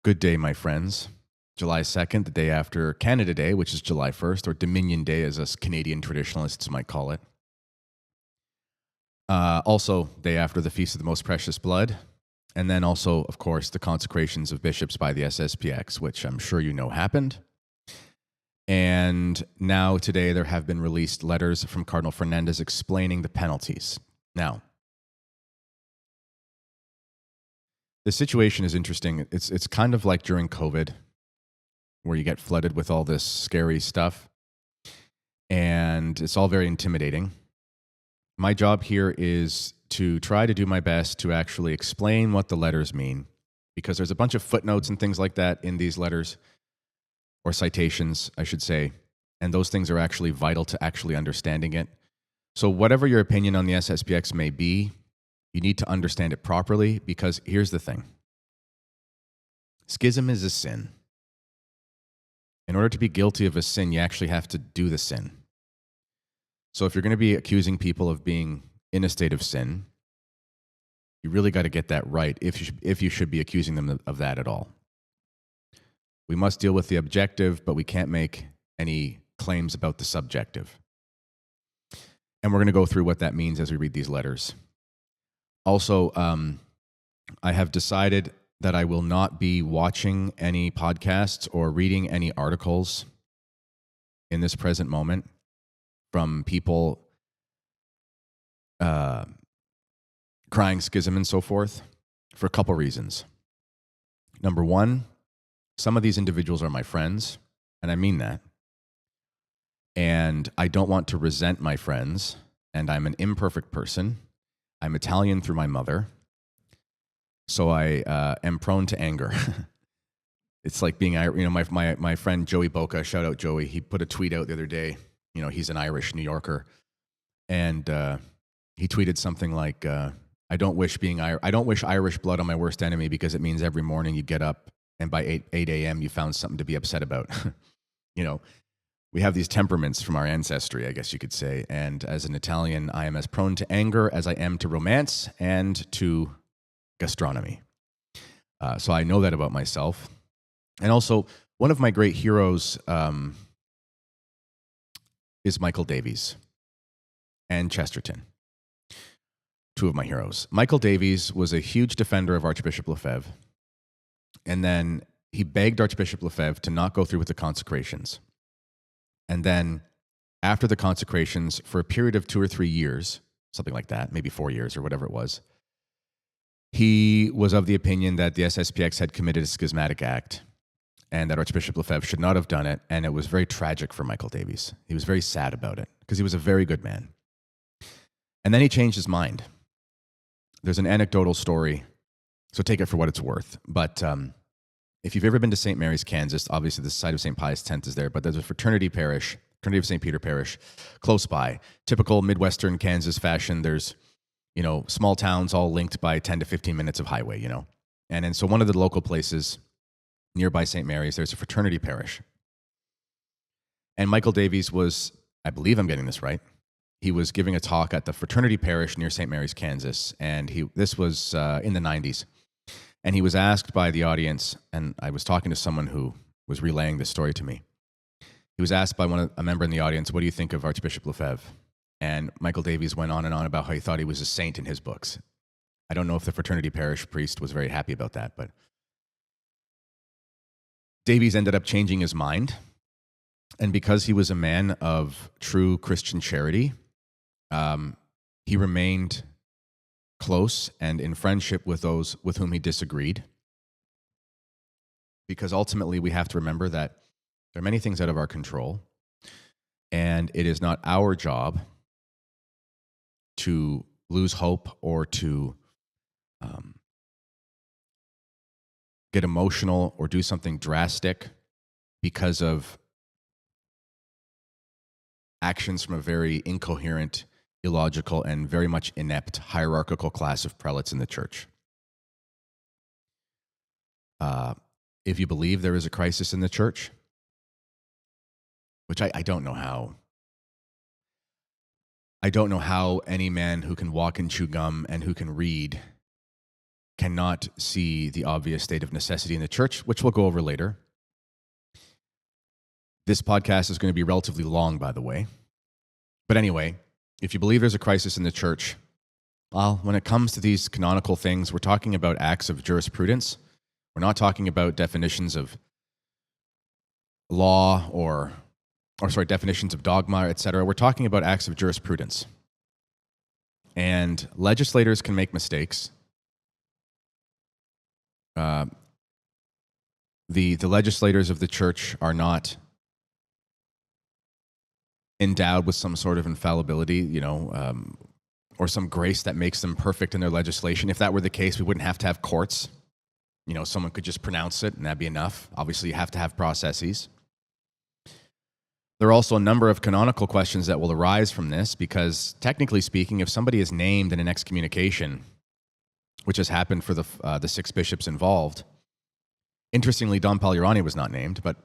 Good day, my friends. July 2nd, the day after Canada Day, which is July 1st, or Dominion Day, as us Canadian traditionalists might call it. Also, day after the Feast of the Most Precious Blood. And then also, of course, the consecrations of bishops by the SSPX, which I'm sure you know happened. And now, today, there have been released letters from Cardinal Fernandez explaining the penalties. Now, the situation is interesting. It's kind of like during COVID, where you get flooded with all this scary stuff, and it's all very intimidating. My job here is to try to do my best to actually explain what the letters mean, because there's a bunch of footnotes and things like that in these letters, or citations, I should say, and those things are actually vital to actually understanding it. So whatever your opinion on the SSPX may be, you need to understand it properly, because here's the thing. Schism is a sin. In order to be guilty of a sin, you actually have to do the sin. So if you're going to be accusing people of being in a state of sin, you really got to get that right if you should be accusing them of that at all. We must deal with the objective, but we can't make any claims about the subjective. And we're going to go through what that means as we read these letters. Also, I have decided that I will not be watching any podcasts or reading any articles in this present moment from people crying schism and so forth, for a couple reasons. Number one, some of these individuals are my friends, and I mean that. And I don't want to resent my friends, and I'm an imperfect person. I'm Italian through my mother, so I am prone to anger. It's like being, my friend Joey Boca, shout out Joey, he put a tweet out the other day. He's an Irish New Yorker, and he tweeted something like, I don't wish Irish blood on my worst enemy, because it means every morning you get up and by 8 a.m. you found something to be upset about. We have these temperaments from our ancestry, I guess you could say. And as an Italian, I am as prone to anger as I am to romance and to gastronomy. So I know that about myself. And also, one of my great heroes is Michael Davies and Chesterton, two of my heroes. Michael Davies was a huge defender of Archbishop Lefebvre, and then he begged Archbishop Lefebvre to not go through with the consecrations. And then after the consecrations, for a period of 2 or 3 years, something like that, maybe 4 years or whatever it was, he was of the opinion that the SSPX had committed a schismatic act and that Archbishop Lefebvre should not have done it. And it was very tragic for Michael Davies. He was very sad about it because he was a very good man. And then he changed his mind. There's an anecdotal story, so take it for what it's worth. But if you've ever been to St. Mary's, Kansas, obviously the site of St. Pius X is there, but there's a fraternity parish, Fraternity of St. Peter Parish, close by. Typical Midwestern Kansas fashion. There's, small towns all linked by 10 to 15 minutes of highway, And then so one of the local places nearby St. Mary's, there's a fraternity parish. And Michael Davies was, I believe I'm getting this right, he was giving a talk at the fraternity parish near St. Mary's, Kansas. And this was in the 90s. And he was asked by the audience, and I was talking to someone who was relaying this story to me. He was asked by a member in the audience, what do you think of Archbishop Lefebvre? And Michael Davies went on and on about how he thought he was a saint in his books. I don't know if the fraternity parish priest was very happy about that, but Davies ended up changing his mind. And because he was a man of true Christian charity, he remained close and in friendship with those with whom he disagreed. Because ultimately we have to remember that there are many things out of our control, and it is not our job to lose hope or to get emotional or do something drastic because of actions from a very incoherent, illogical, and very much inept hierarchical class of prelates in the church. If you believe there is a crisis in the church, which I don't know how. I don't know how any man who can walk and chew gum and who can read cannot see the obvious state of necessity in the church, which we'll go over later. This podcast is going to be relatively long, by the way. But anyway, if you believe there's a crisis in the church, well, when it comes to these canonical things, we're talking about acts of jurisprudence. We're not talking about definitions of law or definitions of dogma, etc. We're talking about acts of jurisprudence. And legislators can make mistakes. The legislators of the church are not endowed with some sort of infallibility, or some grace that makes them perfect in their legislation. If that were the case, we wouldn't have to have courts. Someone could just pronounce it and that'd be enough. Obviously, you have to have processes. There are also a number of canonical questions that will arise from this because, technically speaking, if somebody is named in an excommunication, which has happened for the 6 bishops involved, interestingly, Dom Pagliarani was not named, but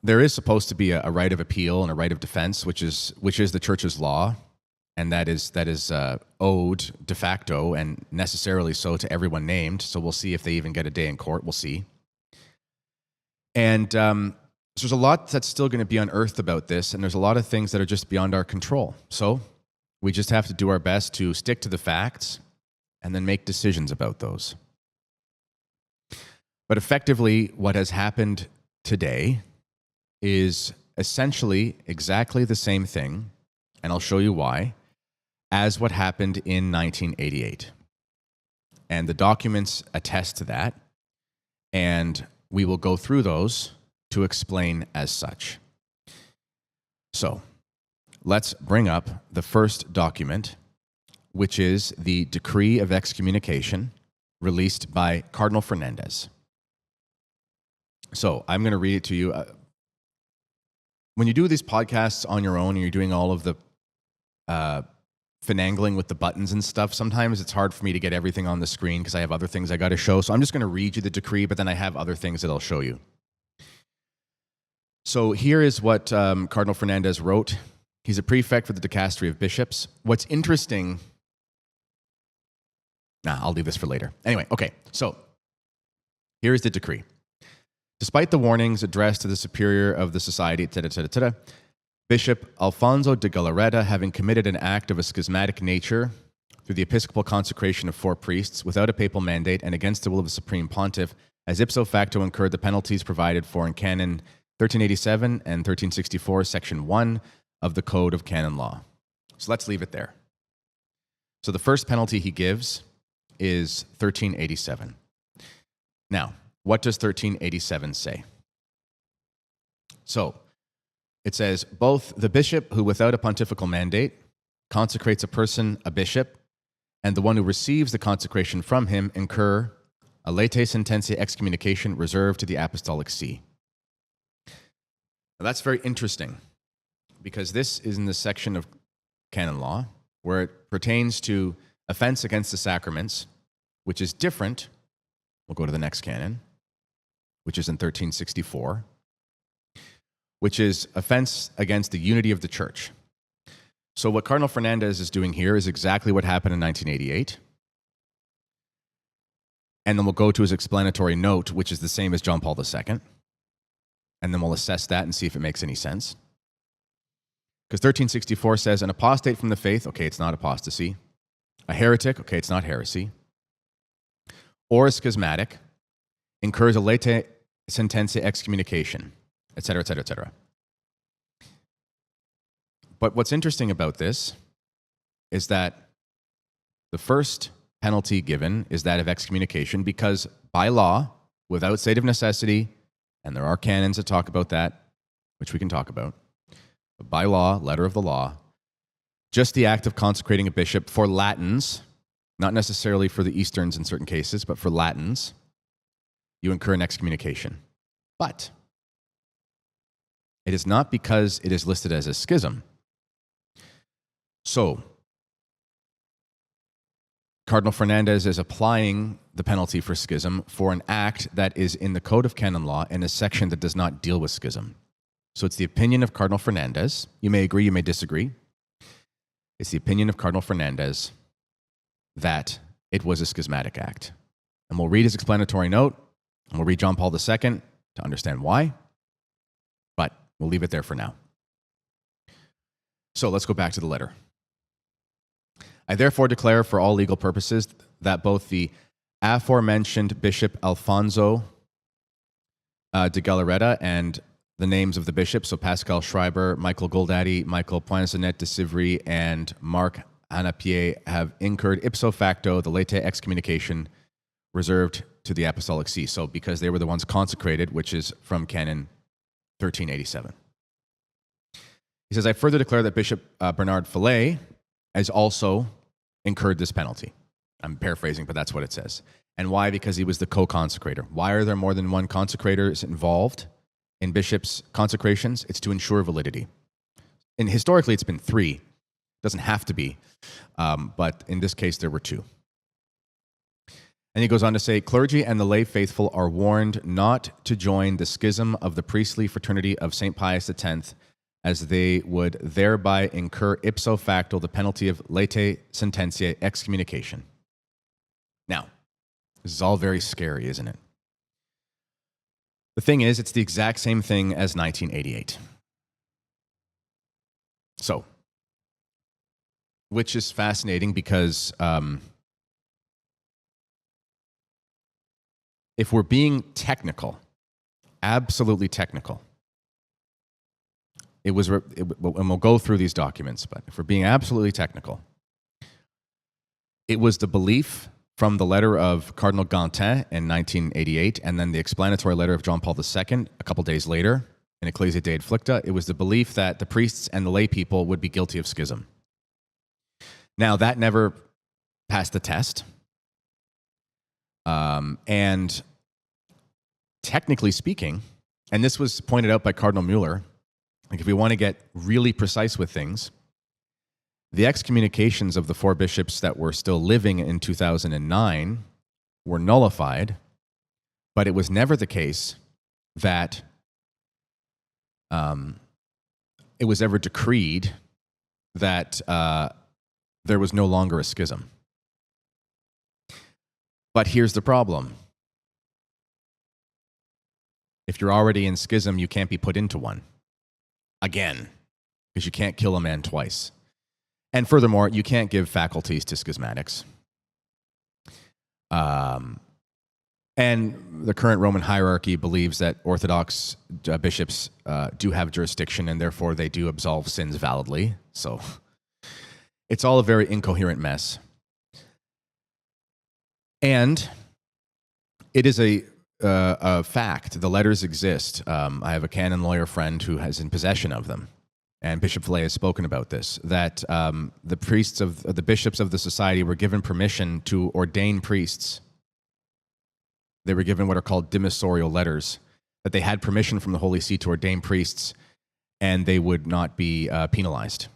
there is supposed to be a right of appeal and a right of defense, which is the church's law, and that is owed de facto and necessarily so to everyone named. So we'll see if they even get a day in court. We'll see. And there's a lot that's still going to be unearthed about this, and there's a lot of things that are just beyond our control. So we just have to do our best to stick to the facts and then make decisions about those. But effectively, what has happened today is essentially exactly the same thing, and I'll show you why, as what happened in 1988. And the documents attest to that, and we will go through those to explain as such. So, let's bring up the first document, which is the Decree of Excommunication released by Cardinal Fernandez. So, I'm going to read it to you. When you do these podcasts on your own and you're doing all of the finagling with the buttons and stuff, sometimes it's hard for me to get everything on the screen because I have other things I got to show. So I'm just going to read you the decree, but then I have other things that I'll show you. So here is what Cardinal Fernandez wrote. He's a prefect for the Dicastery of Bishops. What's interesting... I'll leave this for later. Anyway, okay, so here is the decree. Despite the warnings addressed to the superior of the society, etc., Bishop Alfonso de Galarreta, having committed an act of a schismatic nature through the episcopal consecration of 4 priests without a papal mandate and against the will of the Supreme Pontiff, has ipso facto incurred the penalties provided for in Canon 1387 and 1364, Section 1 of the Code of Canon Law. So let's leave it there. So the first penalty he gives is 1387. Now, what does 1387 say? So, it says, both the bishop who without a pontifical mandate consecrates a person a bishop and the one who receives the consecration from him incur a late sententia excommunication reserved to the apostolic see. Now that's very interesting because this is in the section of canon law where it pertains to offense against the sacraments, which is different. We'll go to the next canon, which is in 1364. Which is offense against the unity of the church. So what Cardinal Fernandez is doing here is exactly what happened in 1988. And then we'll go to his explanatory note, which is the same as John Paul II. And then we'll assess that and see if it makes any sense. Because 1364 says, an apostate from the faith, okay, it's not apostasy. A heretic, okay, it's not heresy. Or a schismatic, incurs a late sententia excommunication, etc., etc., etc. But what's interesting about this is that the first penalty given is that of excommunication because by law, without state of necessity, and there are canons that talk about that, which we can talk about, but by law, letter of the law, just the act of consecrating a bishop for Latins, not necessarily for the Easterns in certain cases, but for Latins, you incur an excommunication. But it is not because it is listed as a schism. So, Cardinal Fernandez is applying the penalty for schism for an act that is in the Code of Canon Law in a section that does not deal with schism. So it's the opinion of Cardinal Fernandez. You may agree, you may disagree. It's the opinion of Cardinal Fernandez that it was a schismatic act. And we'll read his explanatory note, and we'll read John Paul II to understand why, but we'll leave it there for now. So let's go back to the letter. I therefore declare for all legal purposes that both the aforementioned Bishop Alfonso de Galarreta and the names of the bishops, so Pascal Schreiber, Michael Goldaddy, Michael Poinsonet de Sivry, and Marc Hanapier, have incurred ipso facto the late excommunication reserved to the Apostolic See. So because they were the ones consecrated, which is from Canon 1387. He says, I further declare that Bishop Bernard Fillet has also incurred this penalty. I'm paraphrasing, but that's what it says. And why? Because he was the co-consecrator. Why are there more than one consecrators involved in bishops' consecrations? It's to ensure validity. And historically, it's been 3. It doesn't have to be, but in this case, there were 2. And he goes on to say, clergy and the lay faithful are warned not to join the schism of the priestly fraternity of St. Pius X, as they would thereby incur ipso facto the penalty of late sententiae excommunication. Now, this is all very scary, isn't it? The thing is, it's the exact same thing as 1988. So, which is fascinating because if we're being technical, absolutely technical, and we'll go through these documents, but if we're being absolutely technical, it was the belief from the letter of Cardinal Gantin in 1988, and then the explanatory letter of John Paul II a couple days later in Ecclesia de Adflicta. It was the belief that the priests and the lay people would be guilty of schism. Now, that never passed the test. And technically speaking, and this was pointed out by Cardinal Mueller, like if we want to get really precise with things, the excommunications of the 4 bishops that were still living in 2009 were nullified, but it was never the case that it was ever decreed that there was no longer a schism. But here's the problem. If you're already in schism, you can't be put into one. Again, because you can't kill a man twice. And furthermore, you can't give faculties to schismatics. And the current Roman hierarchy believes that Orthodox bishops do have jurisdiction, and therefore they do absolve sins validly. So it's all a very incoherent mess. And it is a fact. The letters exist. I have a canon lawyer friend who is in possession of them, and Bishop Fillet has spoken about this, that the bishops of the society were given permission to ordain priests. They were given what are called dimissorial letters, that they had permission from the Holy See to ordain priests, and they would not be penalized,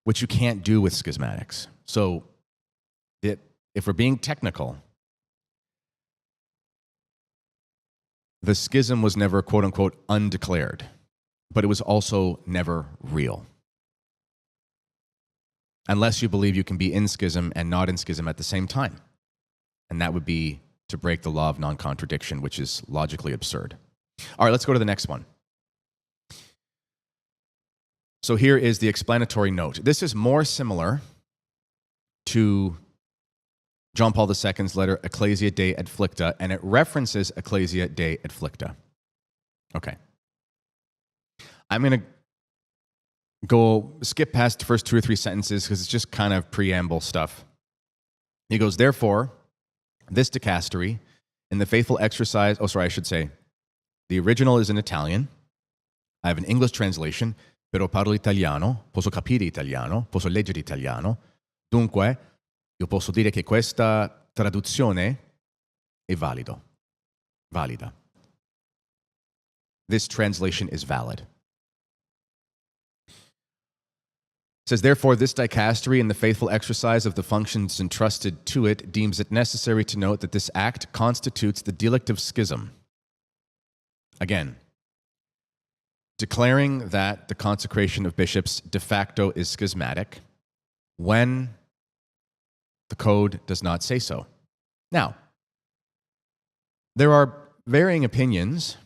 which you can't do with schismatics. So if we're being technical, the schism was never, quote unquote, undeclared, but it was also never real. Unless you believe you can be in schism and not in schism at the same time. And that would be to break the law of non-contradiction, which is logically absurd. All right, let's go to the next one. So here is the explanatory note. This is more similar to John Paul II's letter, Ecclesia de Adflicta, and it references Ecclesia de Adflicta. Okay. I'm going to skip past the first 2 or 3 sentences because it's just kind of preamble stuff. He goes, therefore, this dicastery, in the faithful exercise, the original is in Italian. I have an English translation, però parlo italiano, posso capire italiano, posso leggere italiano. Dunque, io posso dire che questa traduzione è valida. This translation is valid. It says, therefore, this dicastery, in the faithful exercise of the functions entrusted to it, deems it necessary to note that this act constitutes the delict of schism. Again, declaring that the consecration of bishops de facto is schismatic when The code does not say so. Now, there are varying opinions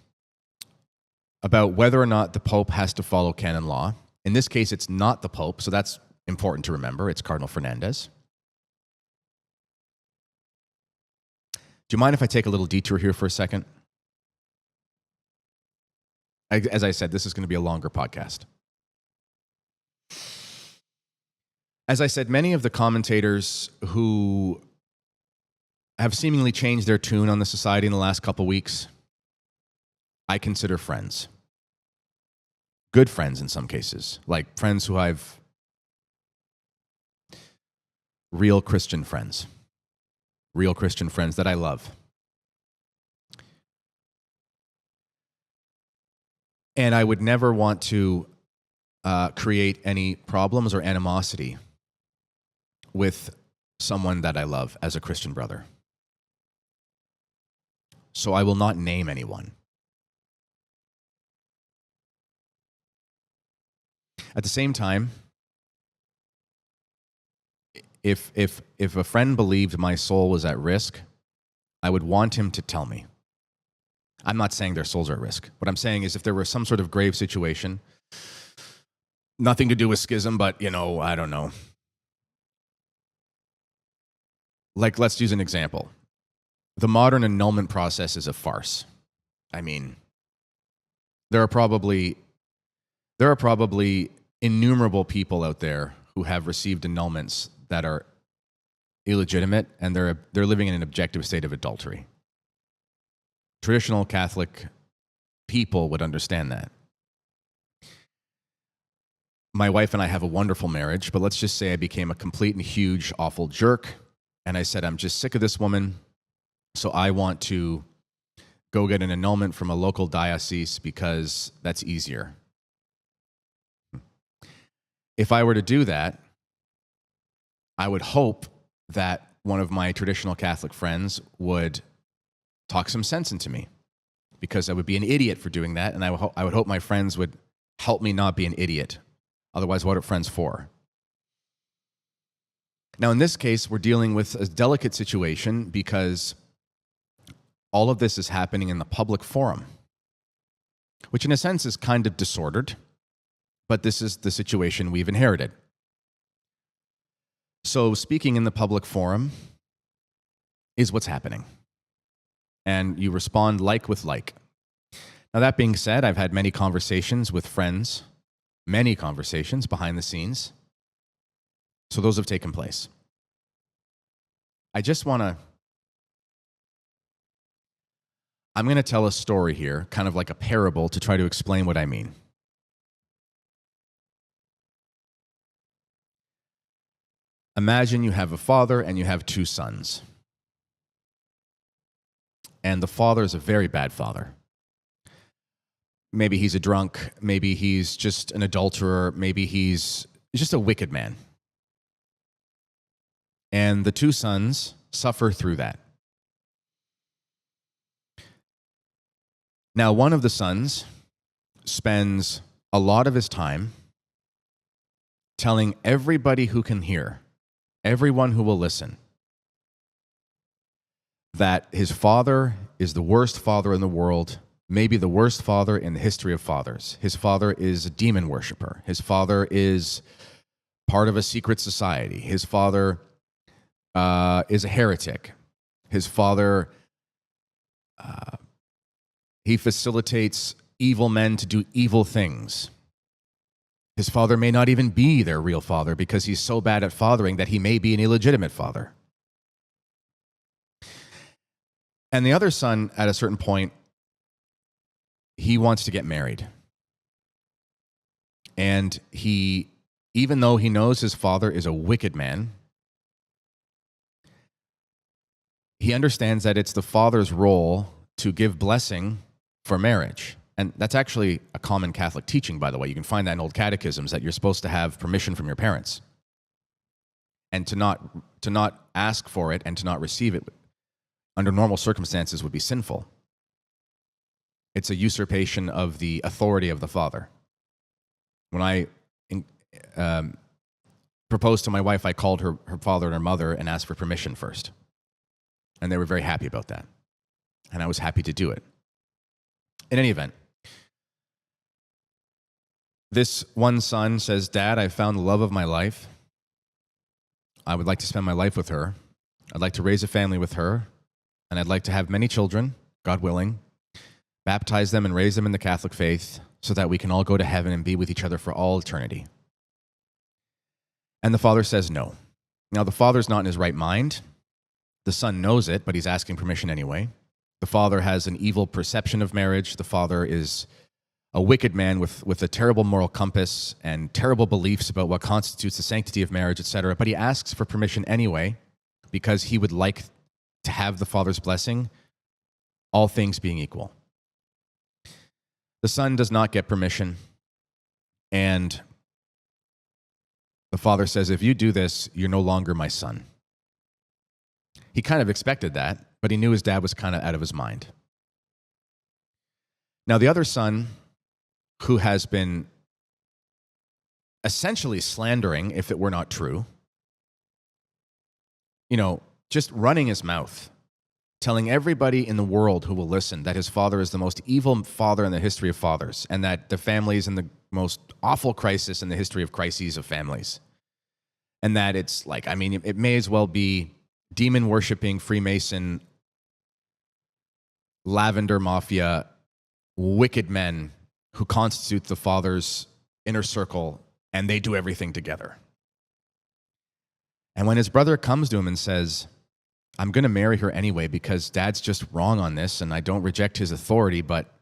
about whether or not the Pope has to follow canon law. In this case, it's not the Pope, so that's important to remember. It's Cardinal Fernandez. Do you mind if I take a little detour here for a second? As I said, this is going to be a longer podcast. As I said, many of the commentators who have seemingly changed their tune on the society in the last couple weeks, I consider friends. Good friends in some cases, like friends who I've real Christian friends that I love. And I would never want to create any problems or animosity with someone that I love as a Christian brother. So I will not name anyone. At the same time, if a friend believed my soul was at risk, I would want him to tell me. I'm not saying their souls are at risk. What I'm saying is if there were some sort of grave situation, nothing to do with schism, but, I don't know. Like, let's use an example. The modern annulment process is a farce. I mean, there are probably innumerable people out there who have received annulments that are illegitimate, and they're living in an objective state of adultery. Traditional Catholic people would understand that. My wife and I have a wonderful marriage, but let's just say I became a complete and huge, awful jerk, and I said, I'm just sick of this woman, so I want to go get an annulment from a local diocese because that's easier. If I were to do that, I would hope that one of my traditional Catholic friends would talk some sense into me, because I would be an idiot for doing that, and I would hope my friends would help me not be an idiot. Otherwise, what are friends for? Now, in this case, we're dealing with a delicate situation because all of this is happening in the public forum, which in a sense is kind of disordered, but this is the situation we've inherited. So speaking in the public forum is what's happening. And you respond like with like. Now, that being said, I've had many conversations with friends, many conversations behind the scenes. So those have taken place. I'm going to tell a story here, kind of like a parable, to try to explain what I mean. Imagine you have a father and you have two sons. And the father is a very bad father. Maybe he's a drunk. Maybe he's just an adulterer. Maybe he's just a wicked man. And the two sons suffer through that. Now, one of the sons spends a lot of his time telling everybody who can hear, everyone who will listen, that his father is the worst father in the world, maybe the worst father in the history of fathers. His father is a demon worshiper. His father is part of a secret society. His father is a heretic. His father, he facilitates evil men to do evil things. His father may not even be their real father because he's so bad at fathering that he may be an illegitimate father. And the other son, at a certain point, he wants to get married. And he, even though he knows his father is a wicked man, he understands that it's the father's role to give blessing for marriage. And that's actually a common Catholic teaching, by the way. You can find that in old catechisms, that you're supposed to have permission from your parents. And to not ask for it and to not receive it under normal circumstances would be sinful. It's a usurpation of the authority of the father. When I proposed to my wife, I called her father and her mother and asked for permission first. And they were very happy about that. And I was happy to do it. In any event, this one son says, Dad, I found the love of my life. I would like to spend my life with her. I'd like to raise a family with her. And I'd like to have many children, God willing, baptize them and raise them in the Catholic faith so that we can all go to heaven and be with each other for all eternity. And the father says no. Now, the father's not in his right mind. The son knows it, but he's asking permission anyway. The father has an evil perception of marriage. The father is a wicked man with a terrible moral compass and terrible beliefs about what constitutes the sanctity of marriage, etc. But he asks for permission anyway because he would like to have the father's blessing, all things being equal. The son does not get permission, and the father says, if you do this, you're no longer my son. He kind of expected that, but he knew his dad was kind of out of his mind. Now, the other son, who has been essentially slandering, if it were not true, just running his mouth, telling everybody in the world who will listen that his father is the most evil father in the history of fathers, and that the family is in the most awful crisis in the history of crises of families. And that it's like, it may as well be demon-worshipping Freemason, lavender mafia, wicked men who constitute the father's inner circle, and they do everything together. And when his brother comes to him and says, I'm going to marry her anyway because Dad's just wrong on this, and I don't reject his authority, but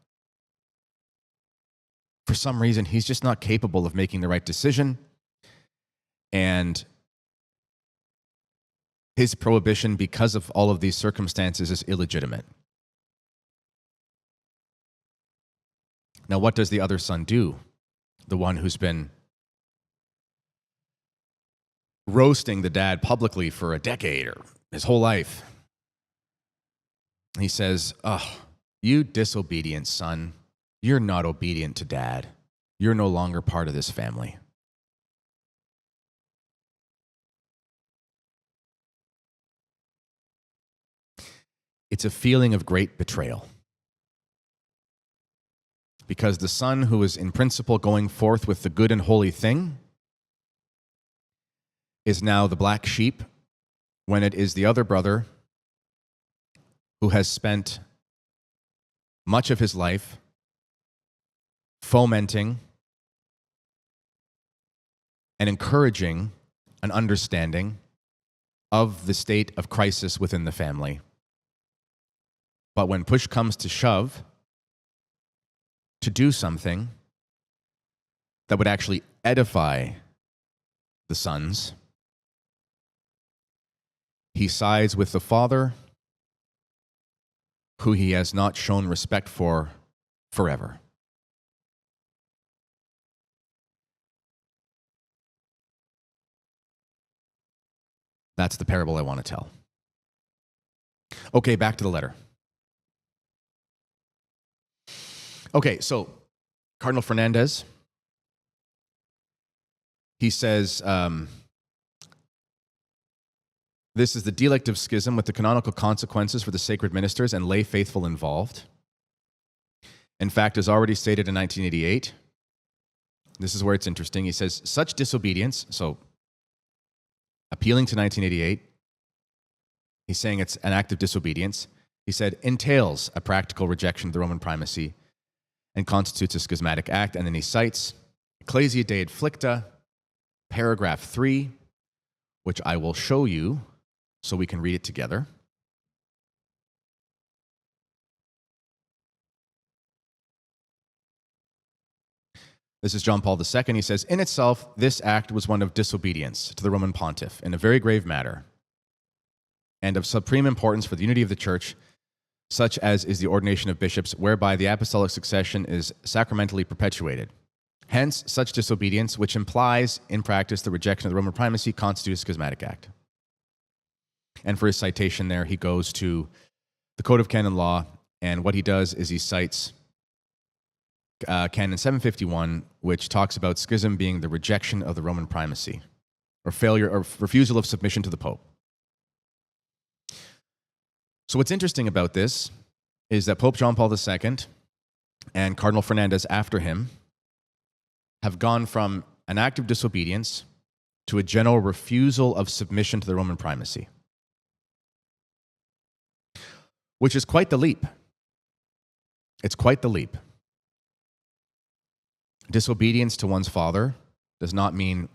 for some reason, he's just not capable of making the right decision, and his prohibition because of all of these circumstances is illegitimate. Now, what does the other son do? The one who's been roasting the dad publicly for a decade or his whole life. He says, you disobedient son, you're not obedient to Dad. You're no longer part of this family. It's a feeling of great betrayal. Because the son who is in principle going forth with the good and holy thing is now the black sheep, when it is the other brother who has spent much of his life fomenting and encouraging an understanding of the state of crisis within the family. But when push comes to shove, to do something that would actually edify the sons, he sides with the father who he has not shown respect for forever. That's the parable I want to tell. Okay, back to the letter. Okay, so Cardinal Fernandez, he says, this is the delict of schism with the canonical consequences for the sacred ministers and lay faithful involved. In fact, as already stated in 1988, this is where it's interesting. He says, such disobedience, so appealing to 1988, he's saying it's an act of disobedience. He said, entails a practical rejection of the Roman primacy and constitutes a schismatic act. And then he cites Ecclesia de Adflicta, paragraph 3, which I will show you so we can read it together. This is John Paul II. He says, in itself, this act was one of disobedience to the Roman pontiff in a very grave matter and of supreme importance for the unity of the church, such as is the ordination of bishops, whereby the apostolic succession is sacramentally perpetuated. Hence, such disobedience, which implies in practice the rejection of the Roman primacy, constitutes a schismatic act. And for his citation there, he goes to the Code of Canon Law, and what he does is he cites Canon 751, which talks about schism being the rejection of the Roman primacy. or failure or refusal of submission to the Pope. So what's interesting about this is that Pope John Paul II and Cardinal Fernandez after him have gone from an act of disobedience to a general refusal of submission to the Roman primacy, which is quite the leap. It's quite the leap. Disobedience to one's father does not mean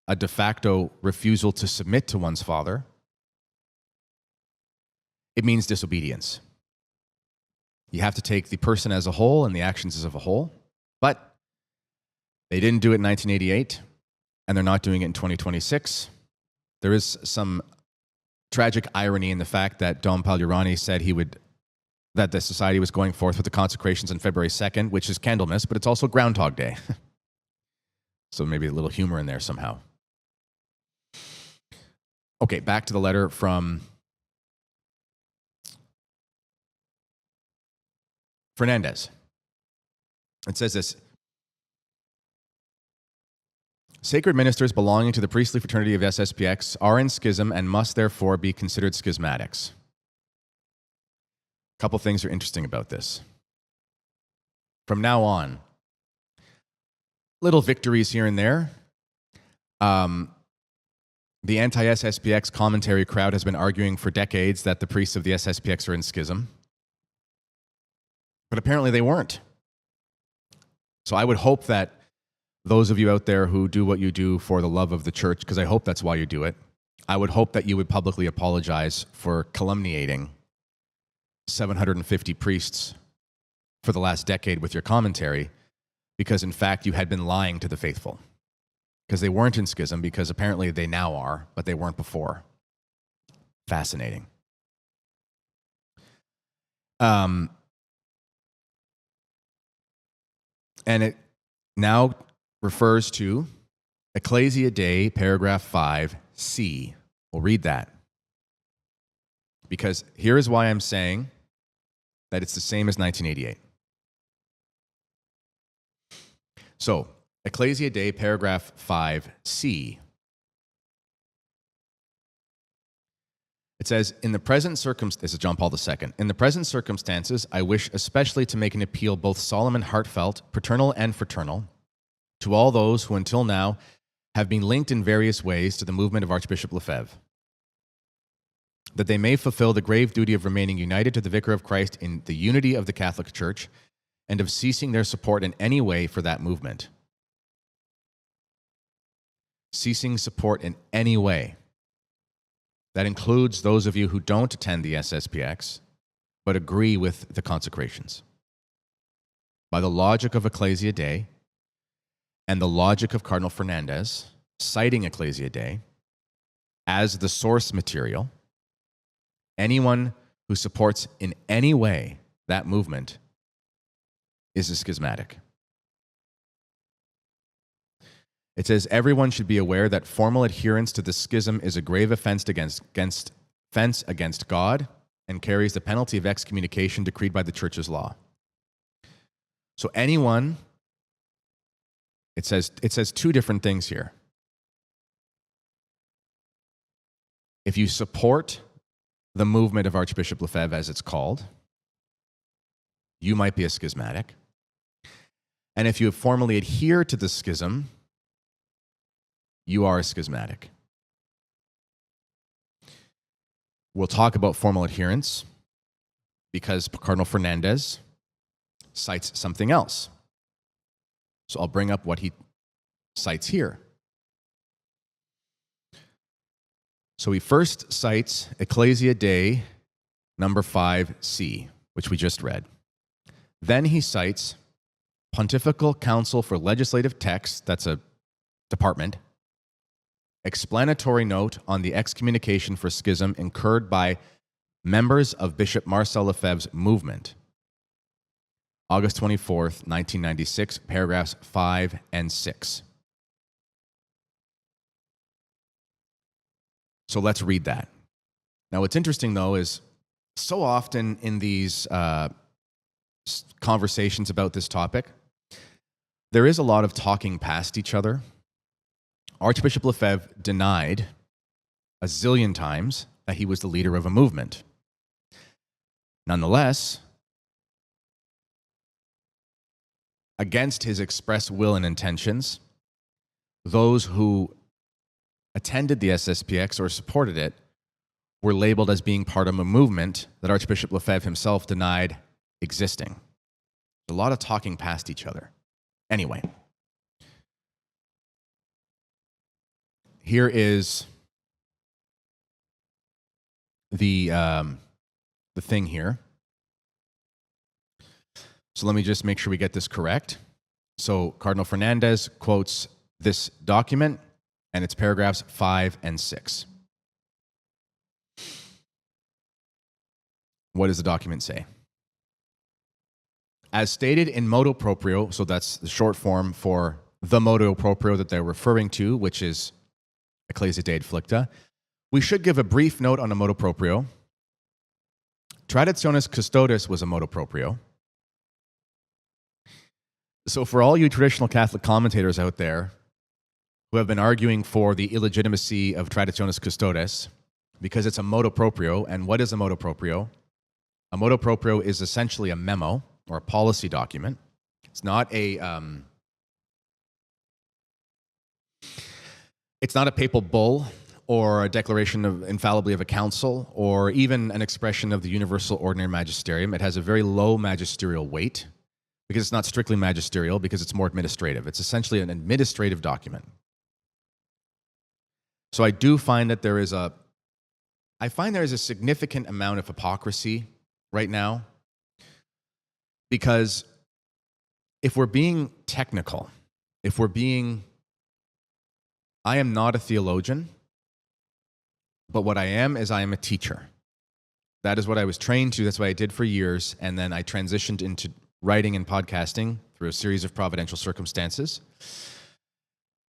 a de facto refusal to submit to one's father. It means disobedience. You have to take the person as a whole and the actions as a whole. But they didn't do it in 1988, and they're not doing it in 2026. There is some tragic irony in the fact that Dom Pagliarani said that the society was going forth with the consecrations on February 2nd, which is Candlemas, but it's also Groundhog Day. So maybe a little humor in there somehow. Okay, back to the letter from Fernandez. It says this: sacred ministers belonging to the priestly fraternity of SSPX are in schism and must therefore be considered schismatics. A couple things are interesting about this. From now on, little victories here and there. The anti-SSPX commentary crowd has been arguing for decades that the priests of the SSPX are in schism. But apparently they weren't. So I would hope that those of you out there who do what you do for the love of the church, because I hope that's why you do it, I would hope that you would publicly apologize for calumniating 750 priests for the last decade with your commentary, because in fact you had been lying to the faithful. Because they weren't in schism, because apparently they now are, but they weren't before. Fascinating. And it now refers to Ecclesia Dei, paragraph 5c. We'll read that. Because here is why I'm saying that it's the same as 1988. So, Ecclesia Dei, paragraph 5c. It says, in the present circumstances, this is John Paul II, in the present circumstances, I wish especially to make an appeal both solemn and heartfelt, paternal and fraternal, to all those who until now have been linked in various ways to the movement of Archbishop Lefebvre, that they may fulfill the grave duty of remaining united to the Vicar of Christ in the unity of the Catholic Church and of ceasing their support in any way for that movement. Ceasing support in any way. That includes those of you who don't attend the SSPX, but agree with the consecrations. By the logic of Ecclesia Dei and the logic of Cardinal Fernandez, citing Ecclesia Dei as the source material, anyone who supports in any way that movement is a schismatic. It says, everyone should be aware that formal adherence to the schism is a grave offense against God and carries the penalty of excommunication decreed by the Church's law. So anyone, it says two different things here. If you support the movement of Archbishop Lefebvre, as it's called, you might be a schismatic. And if you formally adhere to the schism, you are a schismatic. We'll talk about formal adherence because Cardinal Fernandez cites something else. So I'll bring up what he cites here. So he first cites Ecclesia Dei number 5c, which we just read. Then he cites Pontifical Council for Legislative Texts, that's a department, explanatory note on the excommunication for schism incurred by members of Bishop Marcel Lefebvre's movement. August 24th, 1996, paragraphs 5 and 6. So let's read that. Now, what's interesting, though, is so often in these conversations about this topic, there is a lot of talking past each other, Archbishop Lefebvre denied a zillion times that he was the leader of a movement. Nonetheless, against his express will and intentions, those who attended the SSPX or supported it were labeled as being part of a movement that Archbishop Lefebvre himself denied existing. A lot of talking past each other. Anyway, here is the thing here. So let me just make sure we get this correct. So Cardinal Fernandez quotes this document, and it's paragraphs 5 and 6. What does the document say? As stated in motu proprio, so that's the short form for the motu proprio that they're referring to, which is Ecclesia Dei Flicta, we should give a brief note on a motu proprio. Traditionis Custodes was a motu proprio. So for all you traditional Catholic commentators out there who have been arguing for the illegitimacy of Traditionis Custodes, because it's a motu proprio, and what is a motu proprio? A motu proprio is essentially a memo or a policy document. It's not a papal bull or a declaration of infallibly of a council or even an expression of the universal ordinary magisterium. It has a very low magisterial weight because it's not strictly magisterial, because it's more administrative. It's essentially an administrative document. So I do find that there is a significant amount of hypocrisy right now, because if we're being technical, I am not a theologian, but what I am is I am a teacher. That is what I was trained to. That's what I did for years. And then I transitioned into writing and podcasting through a series of providential circumstances.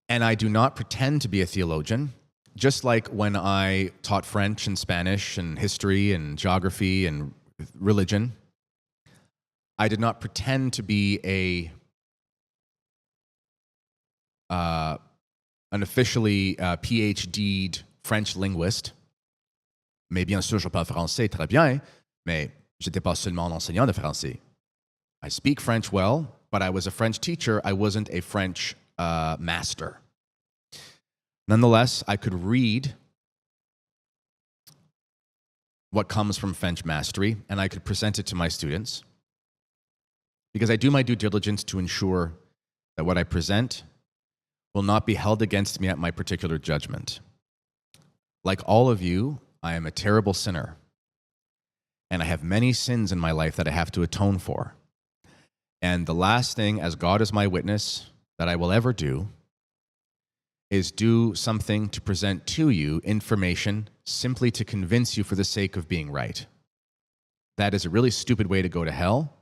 And I do not pretend to be a theologian, just like when I taught French and Spanish and history and geography and religion. I did not pretend to be an officially PhD'd French linguist. Mais bien sûr, je parle français très bien, mais j'étais pas seulement un enseignant de français. I speak French well, but I was a French teacher. I wasn't a French master. Nonetheless, I could read what comes from French mastery, and I could present it to my students, because I do my due diligence to ensure that what I present will not be held against me at my particular judgment. Like all of you, I am a terrible sinner, and I have many sins in my life that I have to atone for. And the last thing, as God is my witness, that I will ever do is do something to present to you information simply to convince you for the sake of being right. That is a really stupid way to go to hell,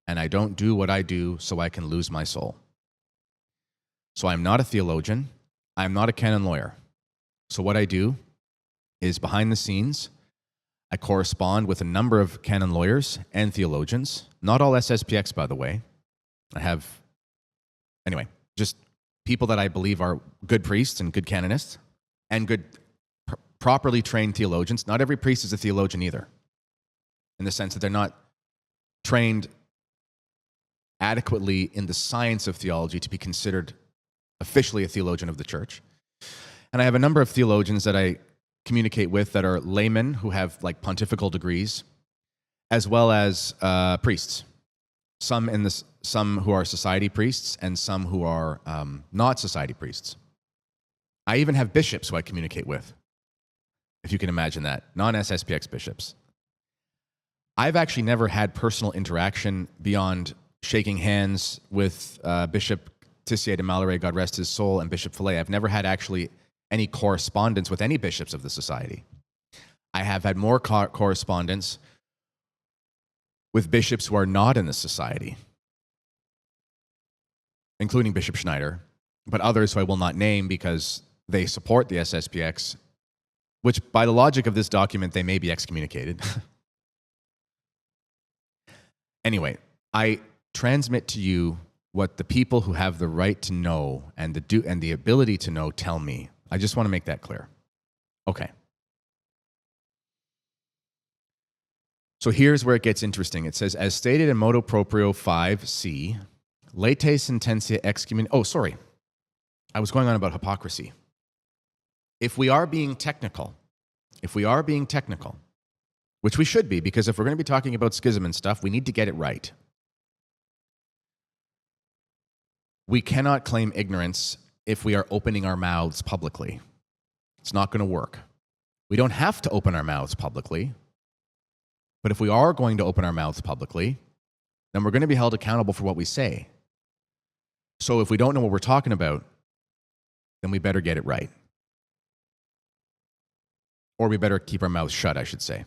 and I don't do what I do so I can lose my soul. So I'm not a theologian. I'm not a canon lawyer. So what I do is, behind the scenes, I correspond with a number of canon lawyers and theologians. Not all SSPX, by the way. Anyway, just people that I believe are good priests and good canonists and good, properly trained theologians. Not every priest is a theologian either, in the sense that they're not trained adequately in the science of theology to be considered officially a theologian of the church. And I have a number of theologians that I communicate with that are laymen who have like pontifical degrees, as well as priests. Some who are society priests and some who are not society priests. I even have bishops who I communicate with, if you can imagine that, non-SSPX bishops. I've actually never had personal interaction beyond shaking hands with Bishop Tissier de Mallory, God rest his soul, and Bishop Fillet. I've never had actually any correspondence with any bishops of the society. I have had more correspondence with bishops who are not in the society, including Bishop Schneider, but others who I will not name because they support the SSPX, which by the logic of this document, they may be excommunicated. Anyway, I transmit to you what the people who have the right to know and the ability to know tell me. I just want to make that clear. Okay. So here's where it gets interesting. It says, as stated in Motu Proprio 5c, late sententia excommun... Oh, sorry. I was going on about hypocrisy. If we are being technical, which we should be, because if we're going to be talking about schism and stuff, we need to get it right. We cannot claim ignorance if we are opening our mouths publicly. It's not going to work. We don't have to open our mouths publicly. But if we are going to open our mouths publicly, then we're going to be held accountable for what we say. So if we don't know what we're talking about, then we better get it right. Or we better keep our mouths shut, I should say.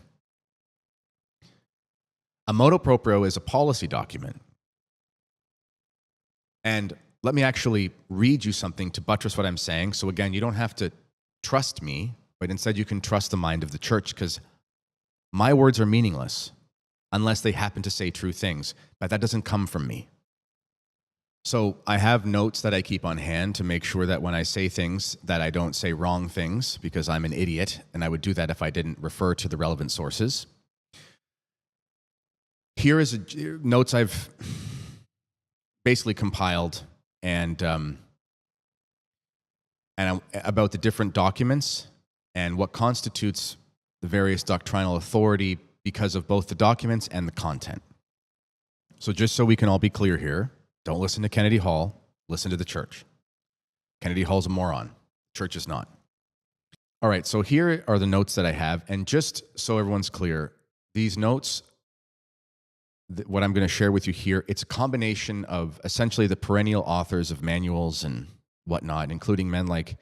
A motu proprio is a policy document. And let me actually read you something to buttress what I'm saying. So again, you don't have to trust me, but instead you can trust the mind of the church, because my words are meaningless unless they happen to say true things, but that doesn't come from me. So I have notes that I keep on hand to make sure that when I say things that I don't say wrong things, because I'm an idiot, and I would do that if I didn't refer to the relevant sources. Here is notes I've basically compiled and about the different documents and what constitutes the various doctrinal authority because of both the documents and the content. So just so we can all be clear here, don't listen to Kennedy Hall, listen to the church. Kennedy Hall's a moron. Church is not. All right, so here are the notes that I have, and just so everyone's clear, these notes, what I'm going to share with you here, it's a combination of essentially the perennial authors of manuals and whatnot, including men like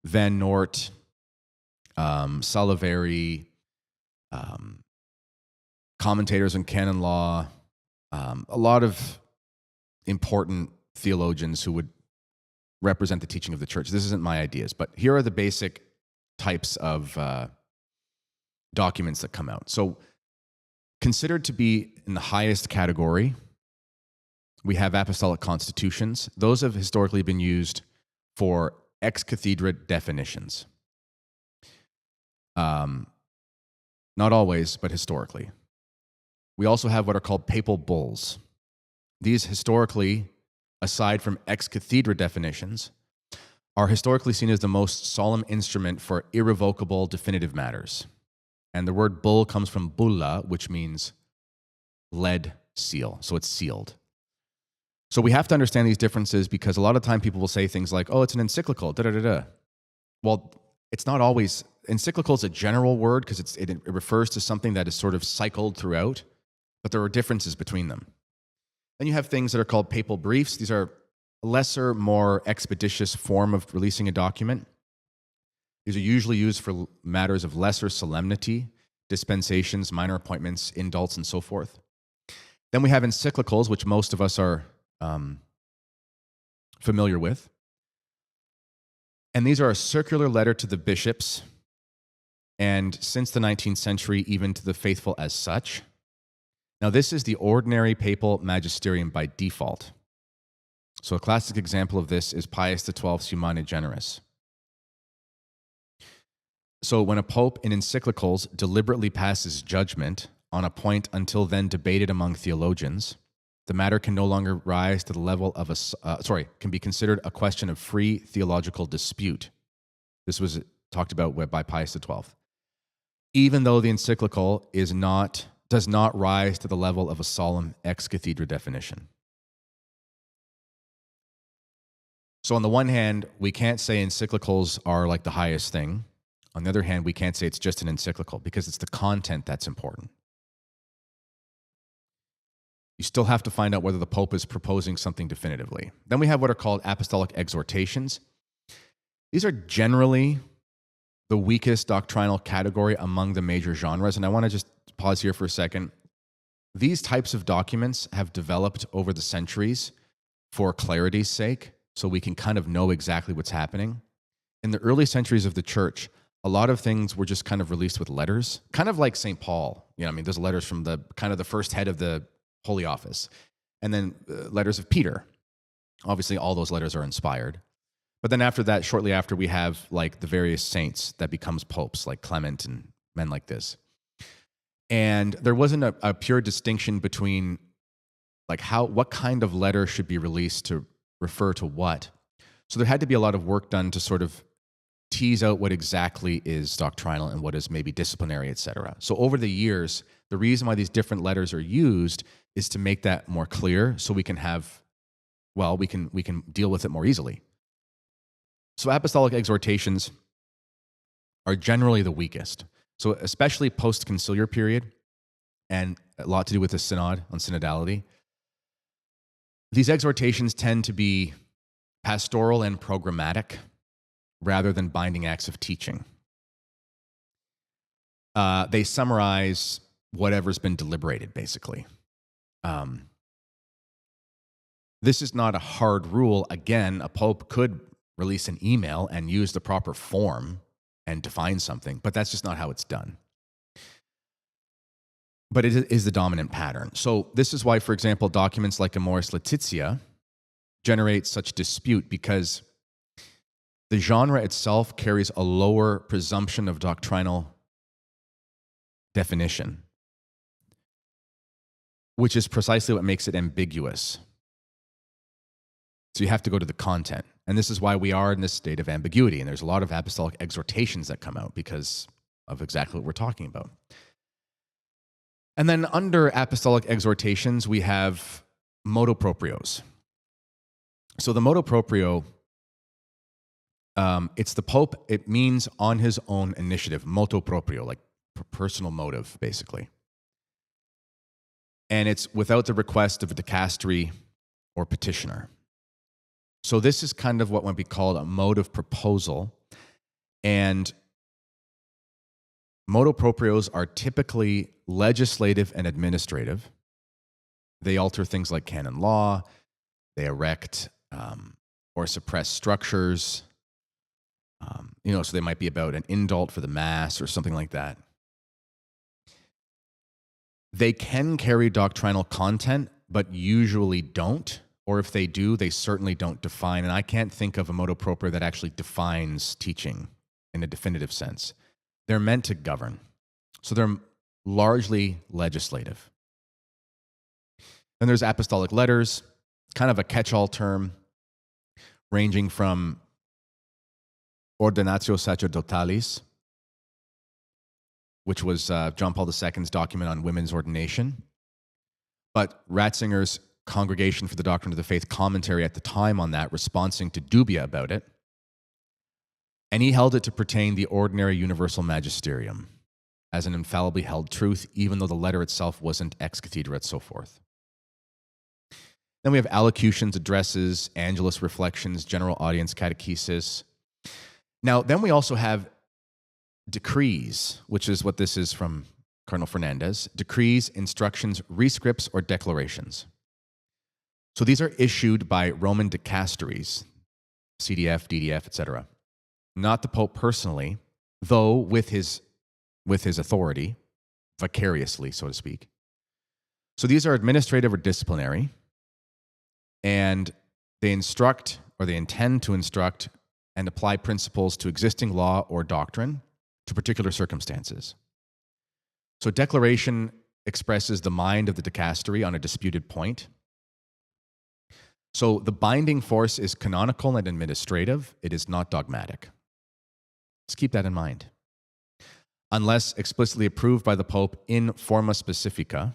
Van Noort, Saliveri, commentators on canon law, a lot of important theologians who would represent the teaching of the church. This isn't my ideas, but here are the basic types of documents that come out. So considered to be in the highest category, we have apostolic constitutions. Those have historically been used for ex cathedra definitions. Not always, but historically. We also have what are called papal bulls. These historically, aside from ex cathedra definitions, are historically seen as the most solemn instrument for irrevocable definitive matters. And the word bull comes from bulla, which means lead seal. So it's sealed. So we have to understand these differences, because a lot of time people will say things like, oh, it's an encyclical, da-da-da-da. Well, it's not always. Encyclical is a general word because it refers to something that is sort of cycled throughout, but there are differences between them. Then you have things that are called papal briefs. These are a lesser, more expeditious form of releasing a document. These are usually used for matters of lesser solemnity, dispensations, minor appointments, indults, and so forth. Then we have encyclicals, which most of us are familiar with. And these are a circular letter to the bishops, and since the 19th century, even to the faithful as such. Now, this is the ordinary papal magisterium by default. So a classic example of this is Pius XII's Humani Generis. So when a pope in encyclicals deliberately passes judgment on a point until then debated among theologians, the matter can no longer rise to the level of can be considered a question of free theological dispute. This was talked about by Pius XII. Even though the encyclical does not rise to the level of a solemn ex cathedra definition. So on the one hand, we can't say encyclicals are like the highest thing. On the other hand, we can't say it's just an encyclical, because it's the content that's important. You still have to find out whether the Pope is proposing something definitively. Then we have what are called apostolic exhortations. These are generally the weakest doctrinal category among the major genres. And I want to just pause here for a second. These types of documents have developed over the centuries for clarity's sake, so we can kind of know exactly what's happening. In the early centuries of the church, a lot of things were just kind of released with letters, kind of like St. Paul. There's letters from the kind of the first head of the Holy Office, and then letters of Peter. Obviously, all those letters are inspired. But then after that, shortly after, we have like the various saints that becomes popes, like Clement and men like this. And there wasn't a pure distinction between like what kind of letter should be released to refer to what. So there had to be a lot of work done to sort of tease out what exactly is doctrinal and what is maybe disciplinary, etc. So over the years, the reason why these different letters are used is to make that more clear, so we can have, well, we can deal with it more easily. So apostolic exhortations are generally the weakest. So especially post-conciliar period, and a lot to do with the synod on synodality, these exhortations tend to be pastoral and programmatic rather than binding acts of teaching. They summarize whatever's been deliberated, basically. This is not a hard rule. Again, a pope could release an email and use the proper form and define something, but that's just not how it's done. But it is the dominant pattern. So this is why, for example, documents like Amoris Laetitia generate such dispute, because the genre itself carries a lower presumption of doctrinal definition, which is precisely what makes it ambiguous. So you have to go to the content. And this is why we are in this state of ambiguity. And there's a lot of apostolic exhortations that come out because of exactly what we're talking about. And then under apostolic exhortations, we have motu proprios. So the motu proprio, it's the Pope. It means on his own initiative, motu proprio, like personal motive, basically. And it's without the request of a dicastery or petitioner. So this is kind of what might be called a mode of proposal. And motu proprios are typically legislative and administrative. They alter things like canon law. They erect or suppress structures. So they might be about an indult for the Mass or something like that. They can carry doctrinal content, but usually don't. Or if they do, they certainly don't define. And I can't think of a motu proprio that actually defines teaching in a definitive sense. They're meant to govern. So they're largely legislative. Then there's apostolic letters, kind of a catch-all term, ranging from Ordinatio Sacerdotalis, which was John Paul II's document on women's ordination, but Ratzinger's Congregation for the Doctrine of the Faith commentary at the time on that, responding to dubia about it, and he held it to pertain the ordinary universal magisterium as an infallibly held truth, even though the letter itself wasn't ex cathedra and so forth. Then we have allocutions, addresses, angelus reflections, general audience catechesis. Now, then we also have decrees, which is what this is from Cardinal Fernandez. Decrees, instructions, rescripts, or declarations. So these are issued by Roman dicasteries, CDF, DDF, etc. Not the Pope personally, though with his authority, vicariously, so to speak. So these are administrative or disciplinary, and they instruct, or they intend to instruct, and apply principles to existing law or doctrine to particular circumstances. So declaration expresses the mind of the dicastery on a disputed point. So the binding force is canonical and administrative. It is not dogmatic. Let's keep that in mind. Unless explicitly approved by the Pope in forma specifica,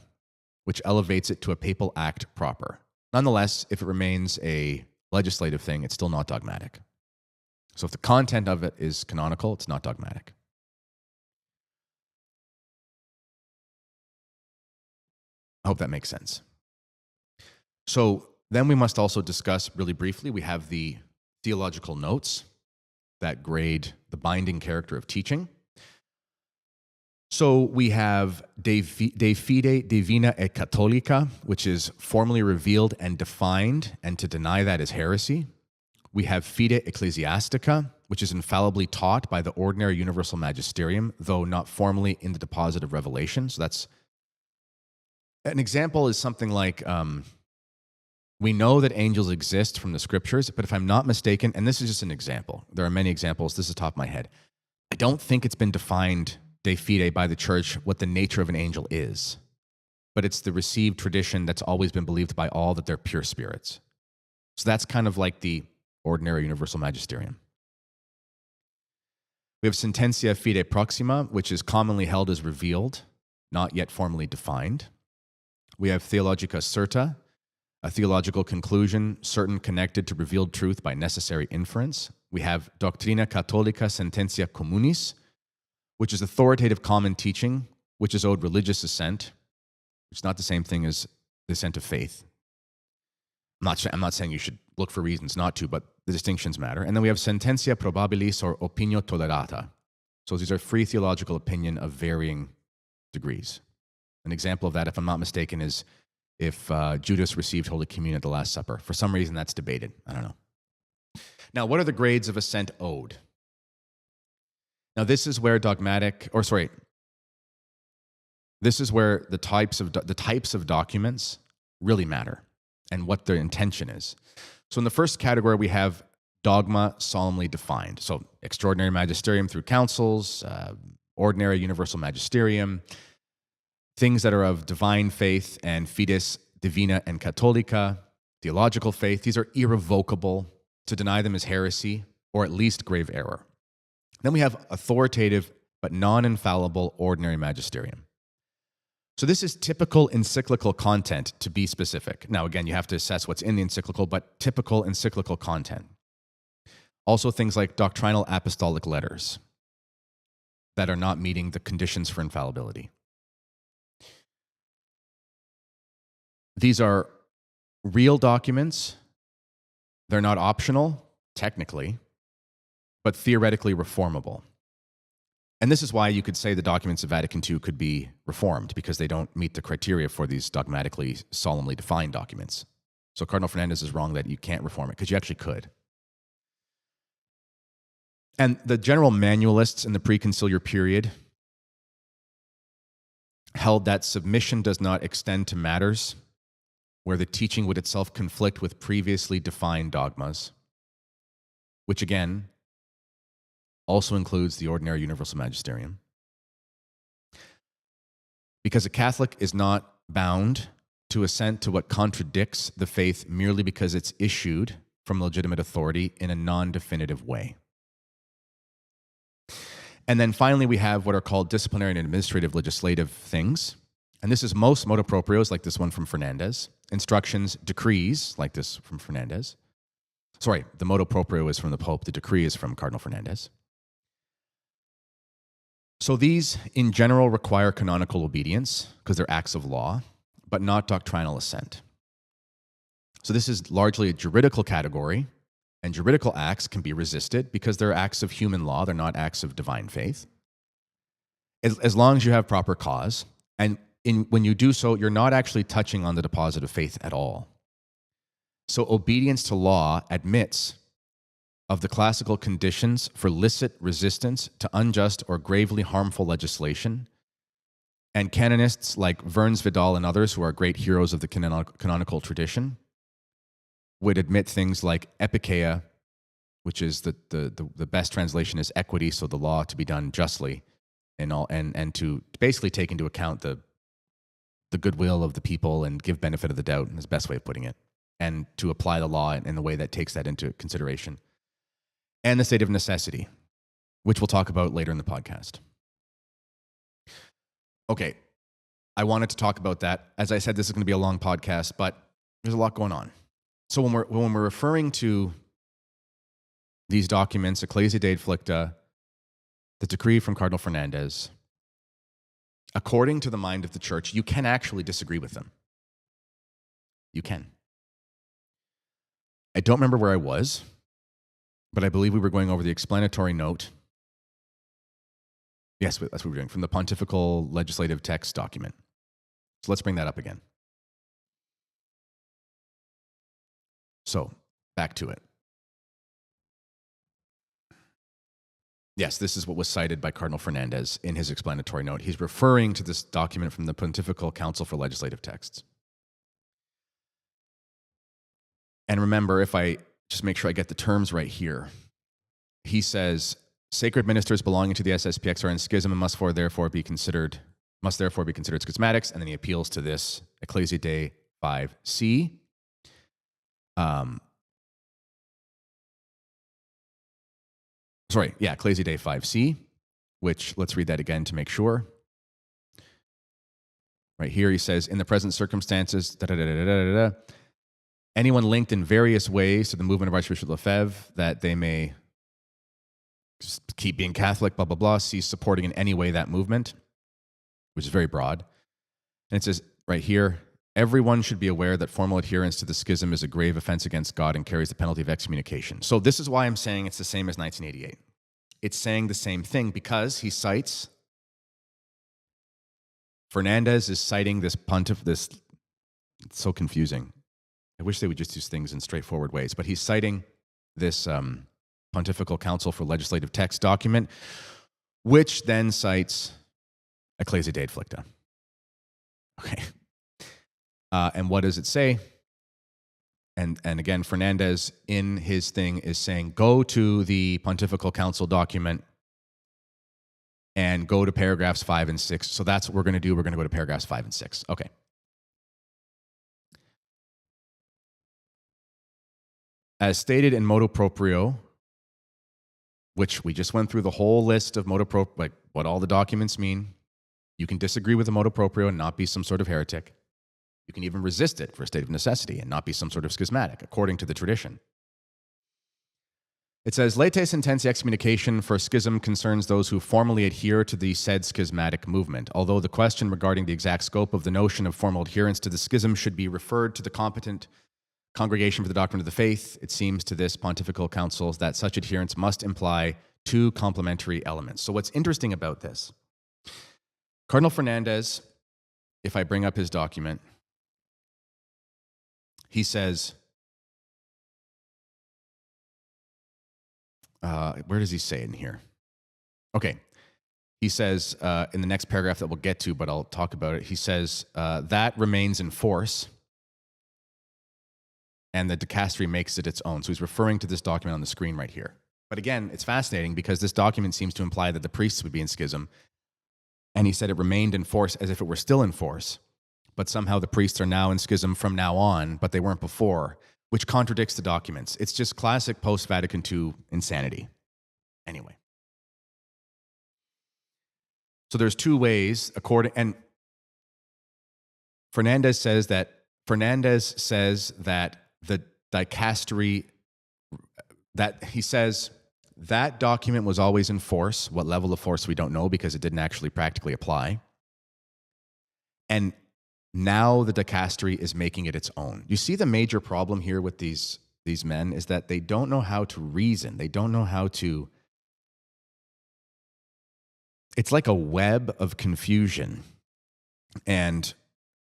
which elevates it to a papal act proper. Nonetheless, if it remains a legislative thing, it's still not dogmatic. So if the content of it is canonical, it's not dogmatic. I hope that makes sense. So then we must also discuss really briefly, we have the theological notes that grade the binding character of teaching. So we have De Fide Divina et Catholica, which is formally revealed and defined, and to deny that is heresy. We have Fide Ecclesiastica, which is infallibly taught by the ordinary universal magisterium, though not formally in the deposit of revelation. So that's an example is something like We know that angels exist from the scriptures, but if I'm not mistaken, and this is just an example, there are many examples, this is top of my head. I don't think it's been defined de fide by the church what the nature of an angel is, but it's the received tradition that's always been believed by all that they're pure spirits. So that's kind of like the ordinary universal magisterium. We have sententia fide proxima, which is commonly held as revealed, not yet formally defined. We have theologica certa, a theological conclusion, certain connected to revealed truth by necessary inference. We have doctrina catholica sententia communis, which is authoritative common teaching, which is owed religious assent, which is not the same thing as the assent of faith. I'm not saying you should look for reasons not to, but the distinctions matter. And then we have sententia probabilis or opinio tolerata. So these are free theological opinion of varying degrees. An example of that, if I'm not mistaken, is if Judas received Holy Communion at the Last Supper. For some reason, that's debated. I don't know. Now, what are the grades of assent owed? Now, this is where this is where the types of documents really matter and what their intention is. So in the first category, we have dogma solemnly defined. So extraordinary magisterium through councils, ordinary universal magisterium, things that are of divine faith and fides divina and catholica, theological faith. These are irrevocable. To deny them is heresy, or at least grave error. Then we have authoritative but non-infallible ordinary magisterium. So this is typical encyclical content, to be specific. Now, again, you have to assess what's in the encyclical, but typical encyclical content. Also things like doctrinal apostolic letters that are not meeting the conditions for infallibility. These are real documents. They're not optional, technically, but theoretically reformable. And this is why you could say the documents of Vatican II could be reformed, because they don't meet the criteria for these dogmatically, solemnly defined documents. So Cardinal Fernandez is wrong that you can't reform it, because you actually could. And the general manualists in the preconciliar period held that submission does not extend to matters where the teaching would itself conflict with previously defined dogmas, which again also includes the ordinary universal magisterium. Because a Catholic is not bound to assent to what contradicts the faith merely because it's issued from legitimate authority in a non-definitive way. And then finally, we have what are called disciplinary and administrative legislative things. And this is most motu proprios, like this one from Fernandez. Instructions, decrees, like this from Fernandez. Sorry, the motu proprio is from the Pope. The decree is from Cardinal Fernandez. So these, in general, require canonical obedience because they're acts of law, but not doctrinal assent. So this is largely a juridical category, and juridical acts can be resisted because they're acts of human law. They're not acts of divine faith. As long as you have proper cause, and when you do so, you're not actually touching on the deposit of faith at all. So obedience to law admits of the classical conditions for licit resistance to unjust or gravely harmful legislation. And canonists like Verns Vidal and others, who are great heroes of the canonical tradition, would admit things like epikeia, which is the best translation is equity, so the law to be done justly, and to basically take into account the goodwill of the people and give benefit of the doubt, is the best way of putting it, and to apply the law in a way that takes that into consideration. And the state of necessity, which we'll talk about later in the podcast. Okay, I wanted to talk about that. As I said, this is going to be a long podcast, but there's a lot going on. So when we're referring to these documents, Ecclesia Dei Flicta, the decree from Cardinal Fernandez, according to the mind of the church, you can actually disagree with them. You can. I don't remember where I was, but I believe we were going over the explanatory note. Yes, that's what we're doing, from the Pontifical Legislative Text document. So let's bring that up again. So, back to it. Yes, this is what was cited by Cardinal Fernandez in his explanatory note. He's referring to this document from the Pontifical Council for Legislative Texts. And remember, if I just make sure I get the terms right here, he says, sacred ministers belonging to the SSPX are in schism and must therefore be considered schismatics. And then he appeals to this Ecclesia Dei 5C. Ecclesia Dei 5C, which let's read that again to make sure. Right here, he says, in the present circumstances, anyone linked in various ways to the movement of Archbishop Lefebvre, that they may keep being Catholic, blah, blah, blah, cease supporting in any way that movement, which is very broad. And it says right here, everyone should be aware that formal adherence to the schism is a grave offense against God and carries the penalty of excommunication. So this is why I'm saying it's the same as 1988. It's saying the same thing because he cites, Fernandez is citing this it's so confusing. I wish they would just use things in straightforward ways, but he's citing this Pontifical Council for Legislative Text document, which then cites Ecclesia Dei Adflicta. Okay. And what does it say? And again, Fernandez in his thing is saying, go to the Pontifical Council document and go to paragraphs 5 and 6. So that's what we're going to do. We're going to go to paragraphs 5 and 6. Okay. As stated in motu proprio, which we just went through the whole list of motu proprio, like what all the documents mean. You can disagree with the motu proprio and not be some sort of heretic. You can even resist it for a state of necessity and not be some sort of schismatic, according to the tradition. It says, late sententia excommunication for schism concerns those who formally adhere to the said schismatic movement. Although the question regarding the exact scope of the notion of formal adherence to the schism should be referred to the competent Congregation for the Doctrine of the Faith, it seems to this Pontifical Council that such adherence must imply two complementary elements. So what's interesting about this, Cardinal Fernandez, if I bring up his document, he says, where does he say it in here? Okay. He says in the next paragraph that we'll get to, but I'll talk about it. He says that remains in force and the dicastery makes it its own. So he's referring to this document on the screen right here. But again, it's fascinating because this document seems to imply that the priests would be in schism. And he said it remained in force as if it were still in force. But somehow the priests are now in schism from now on, but they weren't before, which contradicts the documents. It's just classic post-Vatican II insanity. Anyway. So there's two ways, and Fernandez says that the dicastery, that he says that document was always in force. What level of force we don't know because it didn't actually practically apply. And now the dicastery is making it its own. You see the major problem here with these men is that they don't know how to reason. They don't know how to. It's like a web of confusion and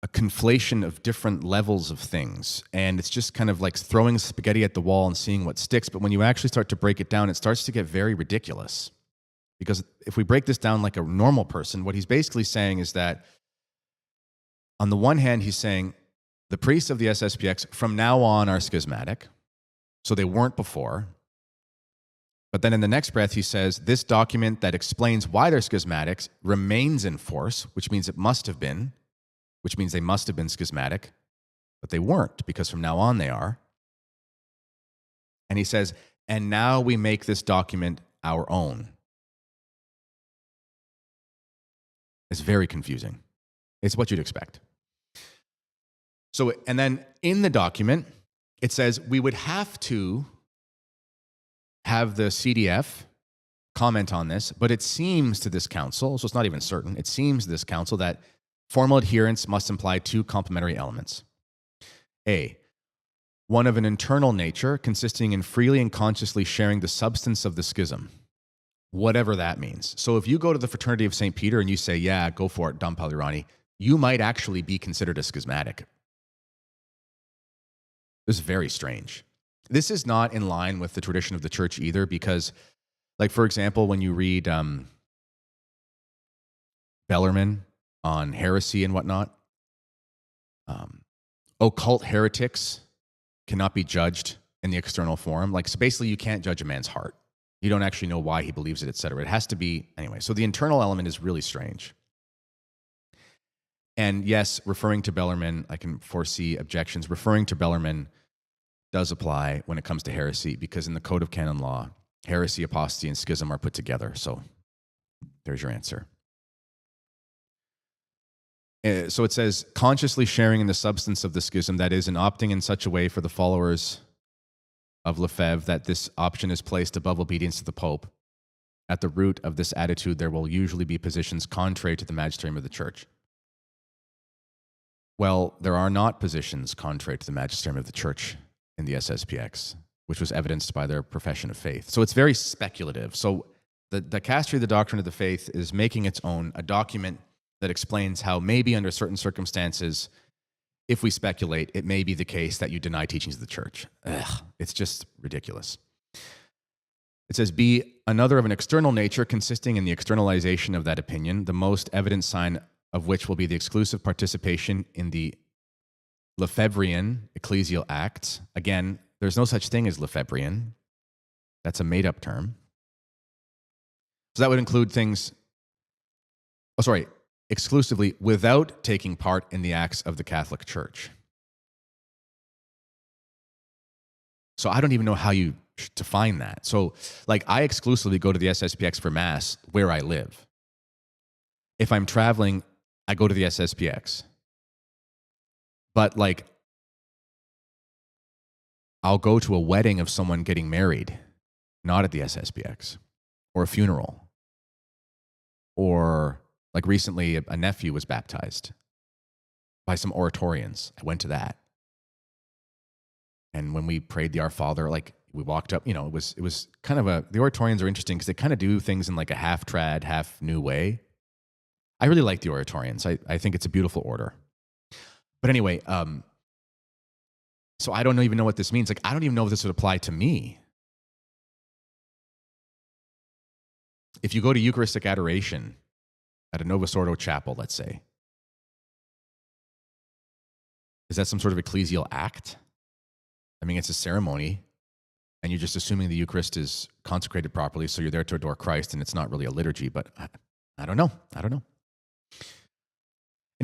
a conflation of different levels of things. And it's just kind of like throwing spaghetti at the wall and seeing what sticks. But when you actually start to break it down, it starts to get very ridiculous. Because if we break this down like a normal person, what he's basically saying is that on the one hand, he's saying the priests of the SSPX from now on are schismatic. So they weren't before. But then in the next breath, he says this document that explains why they're schismatics remains in force, which means they must have been schismatic, but they weren't because from now on they are. And he says, and now we make this document our own. It's very confusing. It's what you'd expect. So, and then in the document, it says we would have to have the CDF comment on this, but it seems to this council, so it's not even certain, it seems to this council that formal adherence must imply two complementary elements. A, one of an internal nature consisting in freely and consciously sharing the substance of the schism, whatever that means. So if you go to the Fraternity of St. Peter and you say, yeah, go for it, Dom Palirani, you might actually be considered a schismatic. This is very strange. This is not in line with the tradition of the church either, because, like, for example, when you read Bellarmine on heresy and whatnot, occult heretics cannot be judged in the external form. Like, so basically you can't judge a man's heart. You don't actually know why he believes it, etc. It has to be, anyway. So the internal element is really strange. And yes, referring to Bellarmine, I can foresee objections. Referring to Bellarmine does apply when it comes to heresy, because in the Code of Canon Law, heresy, apostasy, and schism are put together. So there's your answer. So it says, consciously sharing in the substance of the schism, that is, in opting in such a way for the followers of Lefebvre that this option is placed above obedience to the Pope. At the root of this attitude, there will usually be positions contrary to the magisterium of the Church. Well, there are not positions contrary to the magisterium of the Church in the SSPX, which was evidenced by their profession of faith. So it's very speculative. So the Dicastery of the Doctrine of the Faith is making its own, a document that explains how maybe under certain circumstances, if we speculate, it may be the case that you deny teachings of the Church. It's just ridiculous. It says, B, another of an external nature consisting in the externalization of that opinion, the most evident sign of which will be the exclusive participation in the Lefebvrean ecclesial acts. Again, there's no such thing as Lefebvrean. That's a made-up term. So that would include things, exclusively without taking part in the acts of the Catholic Church. So I don't even know how you define that. So, like, I exclusively go to the SSPX for Mass where I live. If I'm traveling, I go to the SSPX. But, like, I'll go to a wedding of someone getting married, not at the SSPX, or a funeral, or, like, recently a nephew was baptized by some oratorians. I went to that. And when we prayed the Our Father, like, we walked up, it was kind of the oratorians are interesting because they kind of do things in like a half trad, half new way. I really like the oratorians. I think it's a beautiful order. But anyway, so I don't even know what this means. Like, I don't even know if this would apply to me. If you go to Eucharistic adoration at a Novus Ordo chapel, let's say, is that some sort of ecclesial act? I mean, it's a ceremony, and you're just assuming the Eucharist is consecrated properly, so you're there to adore Christ, and it's not really a liturgy, but I don't know. And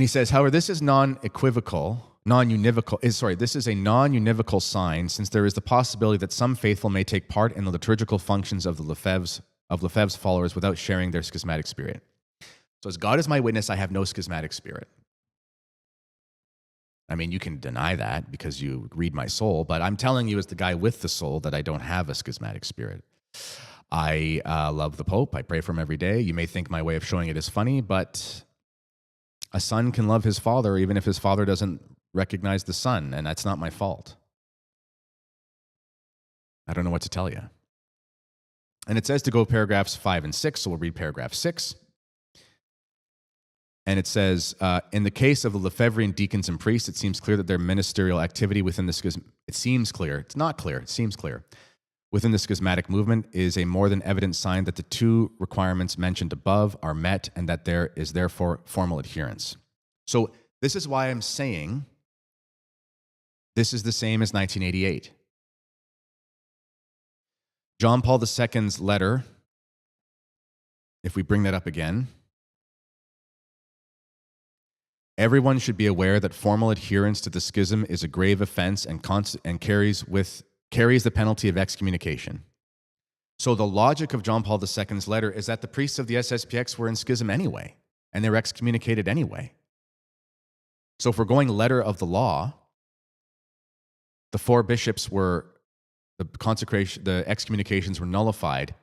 he says, however, this is this is a non-univocal sign, since there is the possibility that some faithful may take part in the liturgical functions of Lefebvre's followers without sharing their schismatic spirit. So as God is my witness, I have no schismatic spirit. I mean, you can deny that because you read my soul, but I'm telling you as the guy with the soul that I don't have a schismatic spirit. I love the Pope. I pray for him every day. You may think my way of showing it is funny, but a son can love his father even if his father doesn't recognize the son, and that's not my fault. I don't know what to tell you. And it says to go paragraphs 5 and 6, so we'll read paragraph 6. And it says, in the case of the Lefebvrean deacons and priests, it seems clear that their ministerial activity within the schism, it seems clear, it's not clear, it seems clear, within the schismatic movement is a more than evident sign that the two requirements mentioned above are met and that there is therefore formal adherence. So this is why I'm saying this is the same as 1988. John Paul II's letter, if we bring that up again, everyone should be aware that formal adherence to the schism is a grave offense and carries the penalty of excommunication. So the logic of John Paul II's letter is that the priests of the SSPX were in schism anyway, and they were excommunicated anyway. So if we're going letter of the law, the four bishops were, the excommunications were nullified,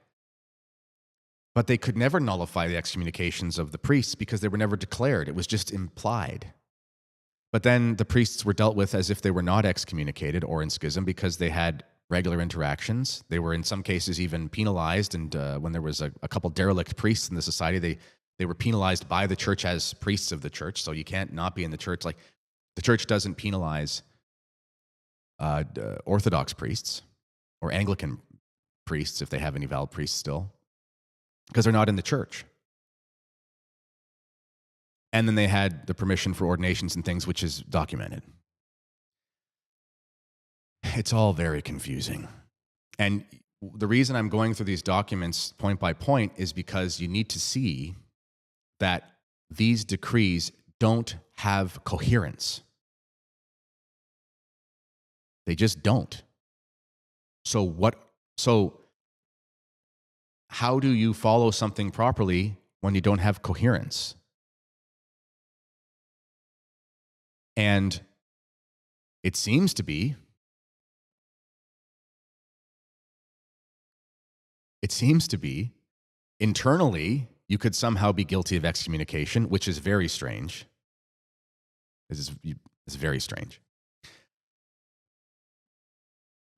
but they could never nullify the excommunications of the priests because they were never declared. It was just implied. But then the priests were dealt with as if they were not excommunicated or in schism because they had regular interactions. They were in some cases even penalized, and when there was a couple derelict priests in the society, they were penalized by the church as priests of the church. So you can't not be in the church. Like, the church doesn't penalize Orthodox priests or Anglican priests if they have any valid priests still, because they're not in the church. And then they had the permission for ordinations and things, which is documented. it's all very confusing. And the reason I'm going through these documents point by point is because you need to see that these decrees don't have coherence. They just don't. So how do you follow something properly when you don't have coherence? And it seems to be internally you could somehow be guilty of excommunication, which is very strange. It's very strange.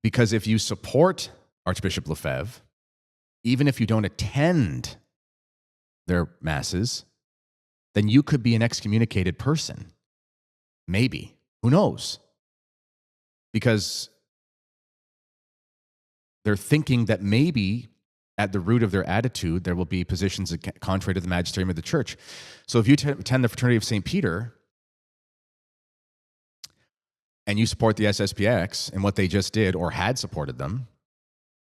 Because if you support Archbishop Lefebvre, even if you don't attend their masses, then you could be an excommunicated person. Maybe. Who knows? Because they're thinking that maybe at the root of their attitude, there will be positions contrary to the magisterium of the church. So if you attend the Fraternity of St. Peter and you support the SSPX and what they just did or had supported them,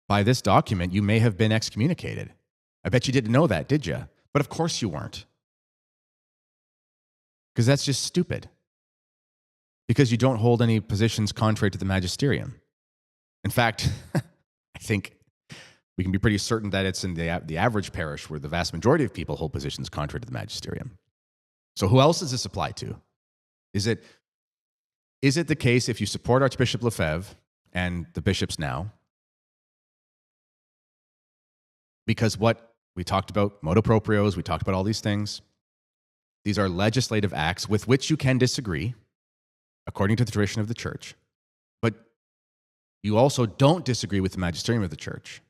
by this document, you may have been excommunicated. I bet you didn't know that, did you? But of course you weren't. Because that's just stupid. Because you don't hold any positions contrary to the magisterium. In fact, I think we can be pretty certain that it's in the average parish where the vast majority of people hold positions contrary to the magisterium. So who else does this apply to? Is it the case if you support Archbishop Lefebvre and the bishops now? Because what we talked about, motu proprios, we talked about all these things. These are legislative acts with which you can disagree, according to the tradition of the church. But you also don't disagree with the magisterium of the church,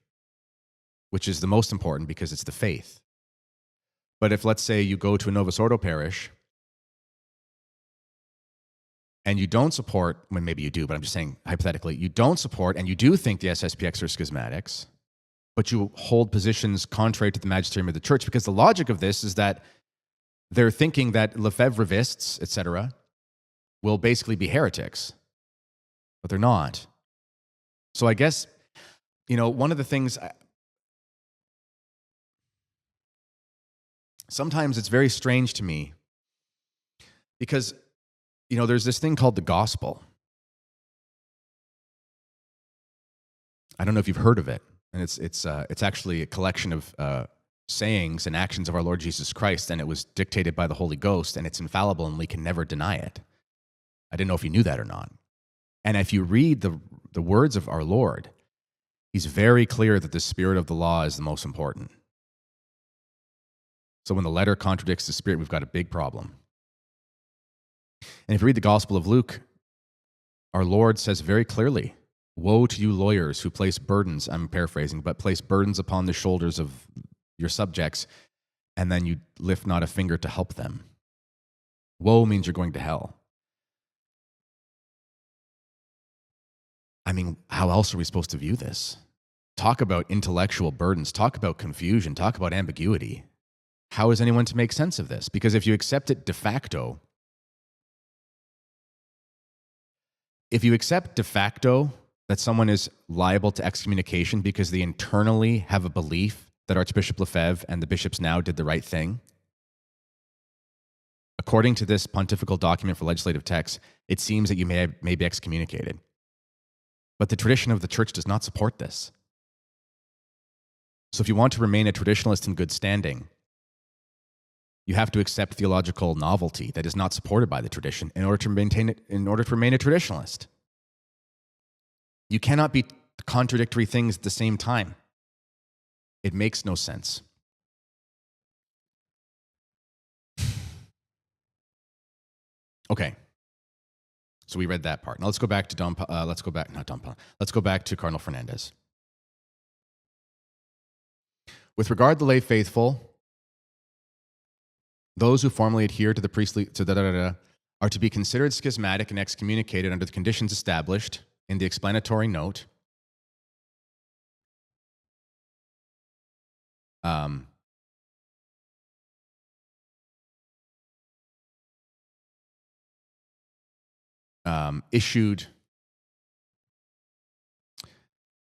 which is the most important because it's the faith. But if, let's say, you go to a Novus Ordo parish and you don't support, well, maybe you do, but I'm just saying hypothetically, you don't support and you do think the SSPX are schismatics, but you hold positions contrary to the magisterium of the church, because the logic of this is that they're thinking that Lefebvrists, etc., will basically be heretics, but they're not. So I guess, one of the things, sometimes it's very strange to me because, there's this thing called the gospel. I don't know if you've heard of it. And it's actually a collection of sayings and actions of our Lord Jesus Christ, and it was dictated by the Holy Ghost, and it's infallible, and we can never deny it. I didn't know if you knew that or not. And if you read the words of our Lord, he's very clear that the spirit of the law is the most important. So when the letter contradicts the spirit, we've got a big problem. And if you read the Gospel of Luke, our Lord says very clearly, woe to you lawyers who place burdens, I'm paraphrasing, but place burdens upon the shoulders of your subjects, and then you lift not a finger to help them. Woe means you're going to hell. I mean, how else are we supposed to view this? Talk about intellectual burdens, talk about confusion, talk about ambiguity. How is anyone to make sense of this? Because if you accept it de facto, that someone is liable to excommunication because they internally have a belief that Archbishop Lefebvre and the bishops now did the right thing, according to this pontifical document for legislative text, it seems that you may be excommunicated. But the tradition of the church does not support this. So if you want to remain a traditionalist in good standing, you have to accept theological novelty that is not supported by the tradition in order to remain a traditionalist. You cannot be contradictory things at the same time. It makes no sense. Okay. So we read that part. Now let's go back to Let's go back to Cardinal Fernandez. With regard to the lay faithful, those who formally adhere to the priestly are to be considered schismatic and excommunicated under the conditions established in the explanatory note. Issued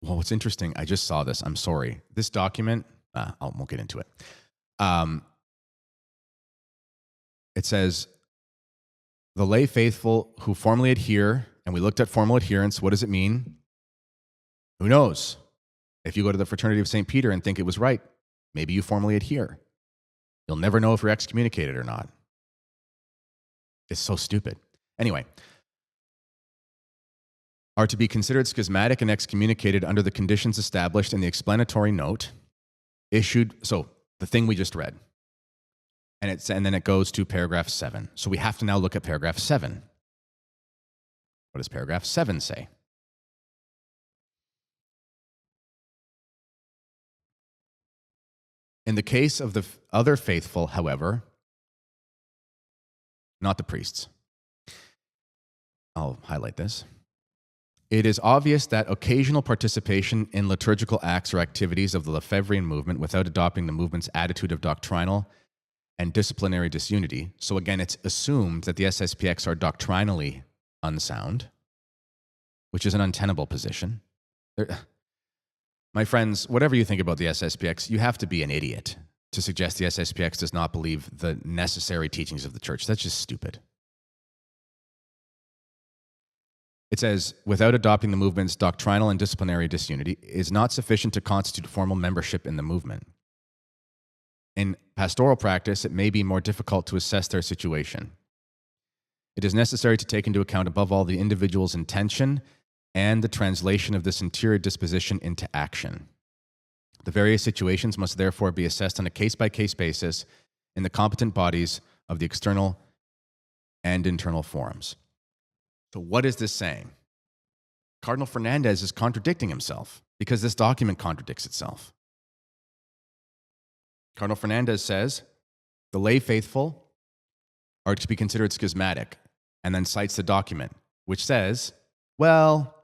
Well, what's interesting, I just saw this. I'm sorry. This document, I won't get into it. It says, the lay faithful who formally adhere, and we looked at formal adherence. What does it mean? Who knows? If you go to the fraternity of St. Peter and think it was right, maybe you formally adhere. You'll never know if you're excommunicated or not. It's so stupid. Anyway, are to be considered schismatic and excommunicated under the conditions established in the explanatory note issued. So the thing we just read. And then it goes to paragraph 7. So we have to now look at paragraph 7. What does paragraph 7 say? In the case of the other faithful, however, not the priests. I'll highlight this. It is obvious that occasional participation in liturgical acts or activities of the Lefebvrean movement without adopting the movement's attitude of doctrinal and disciplinary disunity. So again, it's assumed that the SSPX are doctrinally unsound, which is an untenable position. My friends, whatever you think about the SSPX, you have to be an idiot to suggest the SSPX does not believe the necessary teachings of the church. That's just stupid. It says, without adopting the movement's doctrinal and disciplinary disunity is not sufficient to constitute formal membership in the movement. In pastoral practice, it may be more difficult to assess their situation. It is necessary to take into account above all the individual's intention and the translation of this interior disposition into action. The various situations must therefore be assessed on a case-by-case basis in the competent bodies of the external and internal forums. So what is this saying? Cardinal Fernandez is contradicting himself because this document contradicts itself. Cardinal Fernandez says, the lay faithful are to be considered schismatic, and then cites the document, which says, well,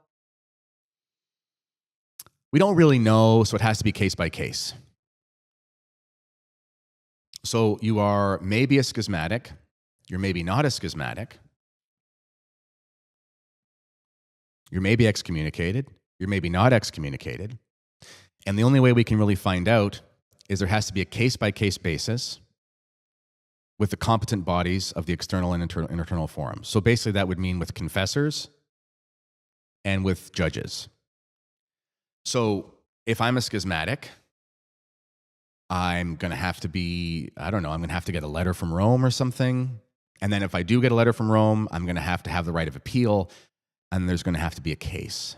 we don't really know, so it has to be case by case. So you are maybe a schismatic, you're maybe not a schismatic, you're maybe excommunicated, you're maybe not excommunicated, and the only way we can really find out is there has to be a case-by-case basis with the competent bodies of the external and internal forums. So basically that would mean with confessors and with judges. So if I'm a schismatic, I'm going to have to be, I'm going to have to get a letter from Rome or something. And then if I do get a letter from Rome, I'm going to have the right of appeal, and there's going to have to be a case.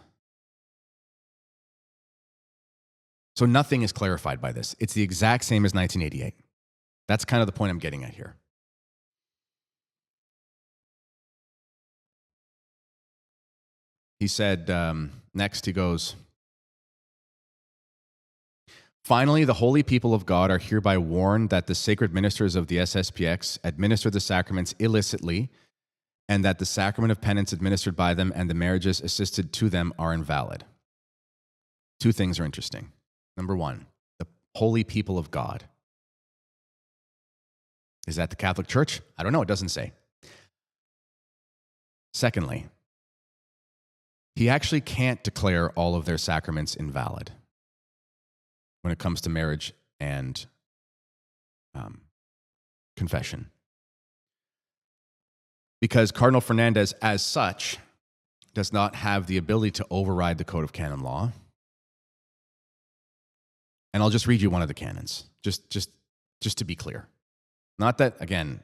So nothing is clarified by this. It's the exact same as 1988. That's kind of the point I'm getting at here. He said, next he goes, finally, the holy people of God are hereby warned that the sacred ministers of the SSPX administer the sacraments illicitly, and that the sacrament of penance administered by them and the marriages assisted to them are invalid. Two things are interesting. Number one, the holy people of God. Is that the Catholic Church? I don't know. It doesn't say. Secondly, he actually can't declare all of their sacraments invalid when it comes to marriage and confession. Because Cardinal Fernandez, as such, does not have the ability to override the Code of Canon Law. And I'll just read you one of the canons, just to be clear. Not that, again,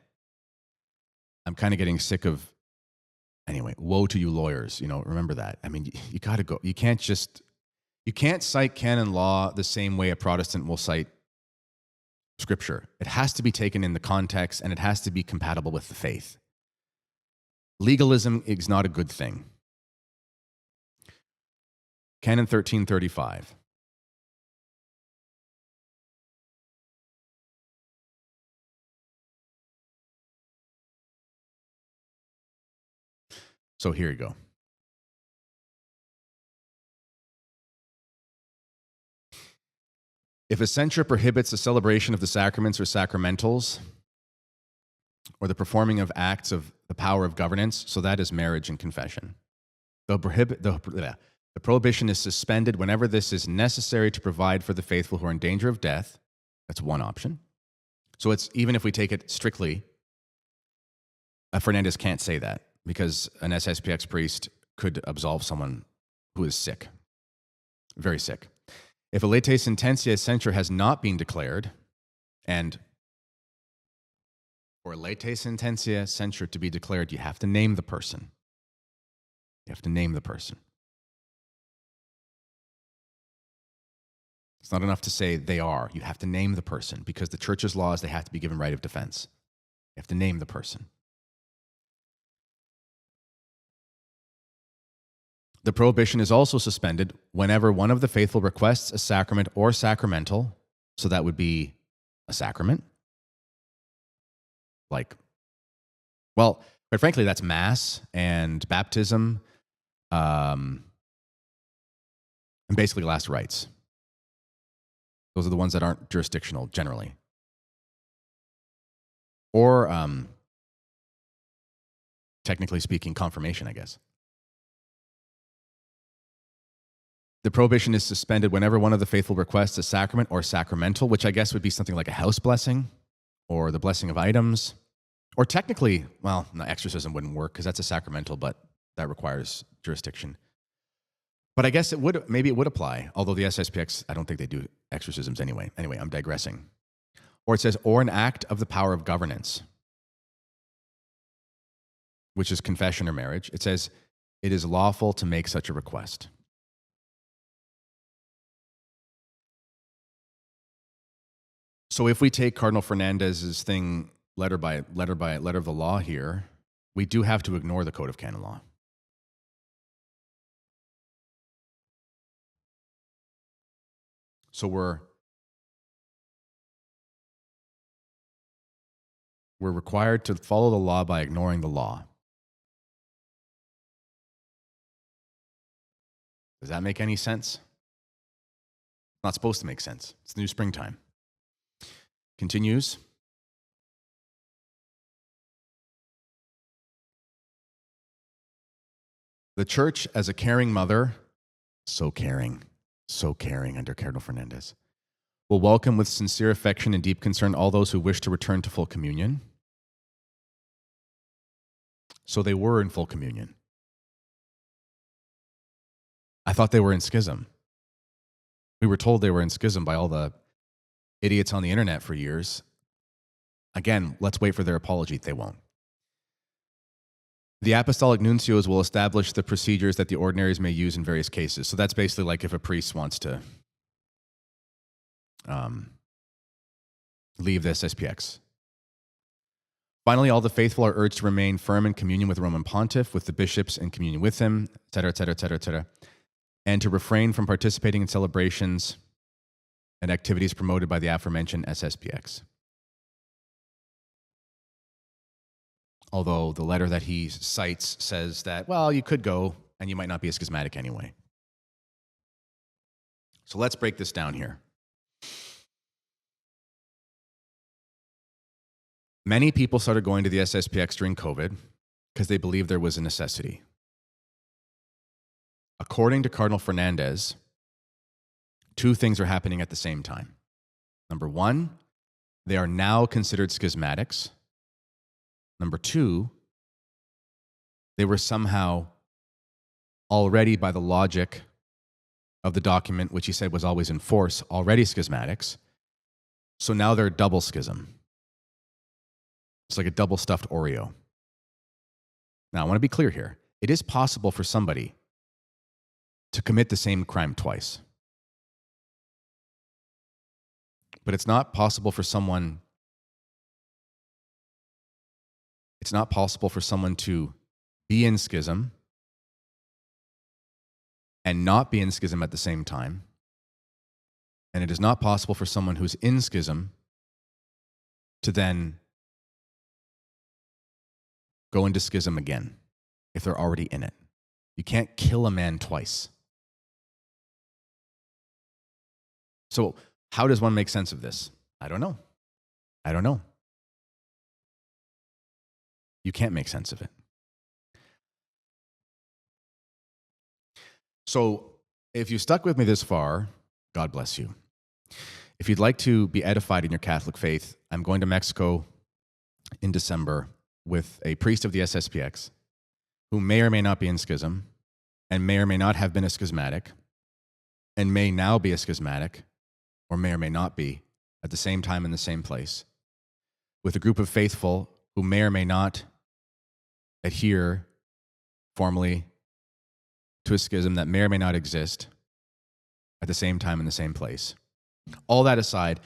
I'm kind of getting sick of, anyway, woe to you lawyers, remember that. I mean, you got to go. You can't cite canon law the same way a Protestant will cite Scripture. It has to be taken in the context, and it has to be compatible with the faith. Legalism is not a good thing. Canon 1335. So here you go. If a censure prohibits the celebration of the sacraments or sacramentals, or the performing of acts of the power of governance, so that is marriage and confession. The prohibition is suspended whenever this is necessary to provide for the faithful who are in danger of death. That's one option. So it's even if we take it strictly, Fernandez can't say that because an SSPX priest could absolve someone who is sick, very sick. If a late sententia censure has not been declared, and for a late sententia censure to be declared, you have to name the person. You have to name the person. It's not enough to say they are. You have to name the person because the church's laws, they have to be given right of defense. You have to name the person. The prohibition is also suspended whenever one of the faithful requests a sacrament or sacramental, so that would be a sacrament. Like, well, quite frankly, that's Mass and baptism, and basically last rites. Those are the ones that aren't jurisdictional generally. Or, technically speaking, confirmation, I guess. The prohibition is suspended whenever one of the faithful requests a sacrament or sacramental, which I guess would be something like a house blessing or the blessing of items. Or technically, well, no, exorcism wouldn't work because that's a sacramental, but that requires jurisdiction. But I guess maybe it would apply, although the SSPX, I don't think they do exorcisms anyway. Anyway, I'm digressing. Or it says, or an act of the power of governance, which is confession or marriage. It says, it is lawful to make such a request. So if we take Cardinal Fernandez's thing letter of the law here, we do have to ignore the Code of Canon Law. So we're required to follow the law by ignoring the law. Does that make any sense? Not supposed to make sense. It's the new springtime. Continues. The church, as a caring mother, so caring under Cardinal Fernandez, will welcome with sincere affection and deep concern all those who wish to return to full communion. So they were in full communion. I thought they were in schism. We were told they were in schism by all the idiots on the internet for years. Again, let's wait for their apology. They won't. The apostolic nuncios will establish the procedures that the ordinaries may use in various cases. So that's basically like if a priest wants to leave this SPX. Finally, all the faithful are urged to remain firm in communion with the Roman Pontiff, with the bishops in communion with him, etc., etc., etc., etc., and to refrain from participating in celebrations and activities promoted by the aforementioned SSPX. Although the letter that he cites says that, well, you could go and you might not be a schismatic anyway. So let's break this down here. Many people started going to the SSPX during COVID because they believed there was a necessity. According to Cardinal Fernandez, two things are happening at the same time. Number one, they are now considered schismatics. Number two, they were somehow already, by the logic of the document, which he said was always in force, already schismatics. So now they're double schism. It's like a double stuffed Oreo. Now, I want to be clear here. It is possible for somebody to commit the same crime twice. But it's not possible for someone to be in schism and not be in schism at the same time. And it is not possible for someone who's in schism to then go into schism again if they're already in it. You can't kill a man twice. So how does one make sense of this? I don't know. You can't make sense of it. So if you stuck with me this far, God bless you. If you'd like to be edified in your Catholic faith, I'm going to Mexico in December with a priest of the SSPX who may or may not be in schism and may or may not have been a schismatic and may now be a schismatic or may not be at the same time in the same place, with a group of faithful who may or may not adhere formally to a schism that may or may not exist at the same time in the same place. All that aside,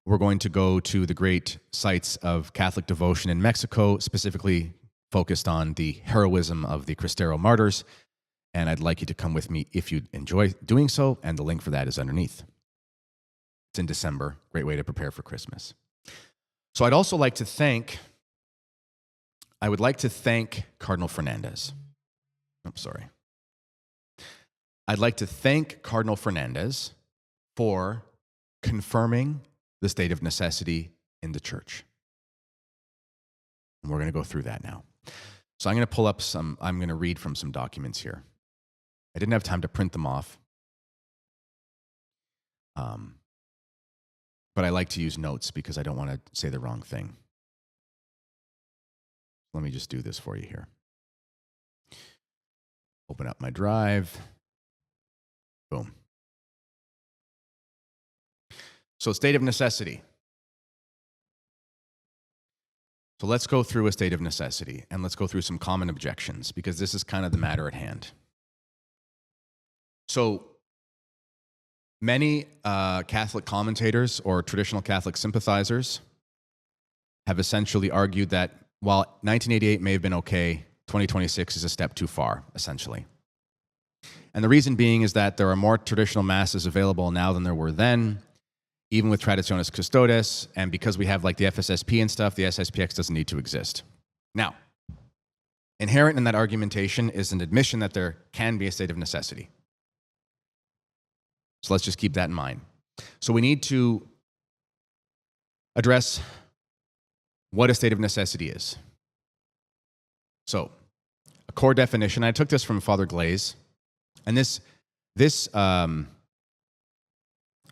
we're going to go to the great sites of Catholic devotion in Mexico, specifically focused on the heroism of the Cristero martyrs, and I'd like you to come with me if you enjoy doing so, and the link for that is underneath. It's in December, great way to prepare for Christmas. So I would like to thank Cardinal Fernandez. I'd like to thank Cardinal Fernandez for confirming the state of necessity in the church. And we're going to go through that now. So I'm going to read from some documents here. I didn't have time to print them off. But I like to use notes because I don't want to say the wrong thing. Let me just do this for you here. Open up my drive. Boom. So, state of necessity. So let's go through a state of necessity, and let's go through some common objections, because this is kind of the matter at hand. So, many Catholic commentators or traditional Catholic sympathizers have essentially argued that while 1988 may have been okay, 2026 is a step too far, essentially. And the reason being is that there are more traditional masses available now than there were then, even with Traditionis Custodes, and because we have like the FSSP and stuff, the SSPX doesn't need to exist. Now, inherent in that argumentation is an admission that there can be a state of necessity. So let's just keep that in mind. So we need to address what a state of necessity is. So, a core definition, I took this from Father Glaze, and this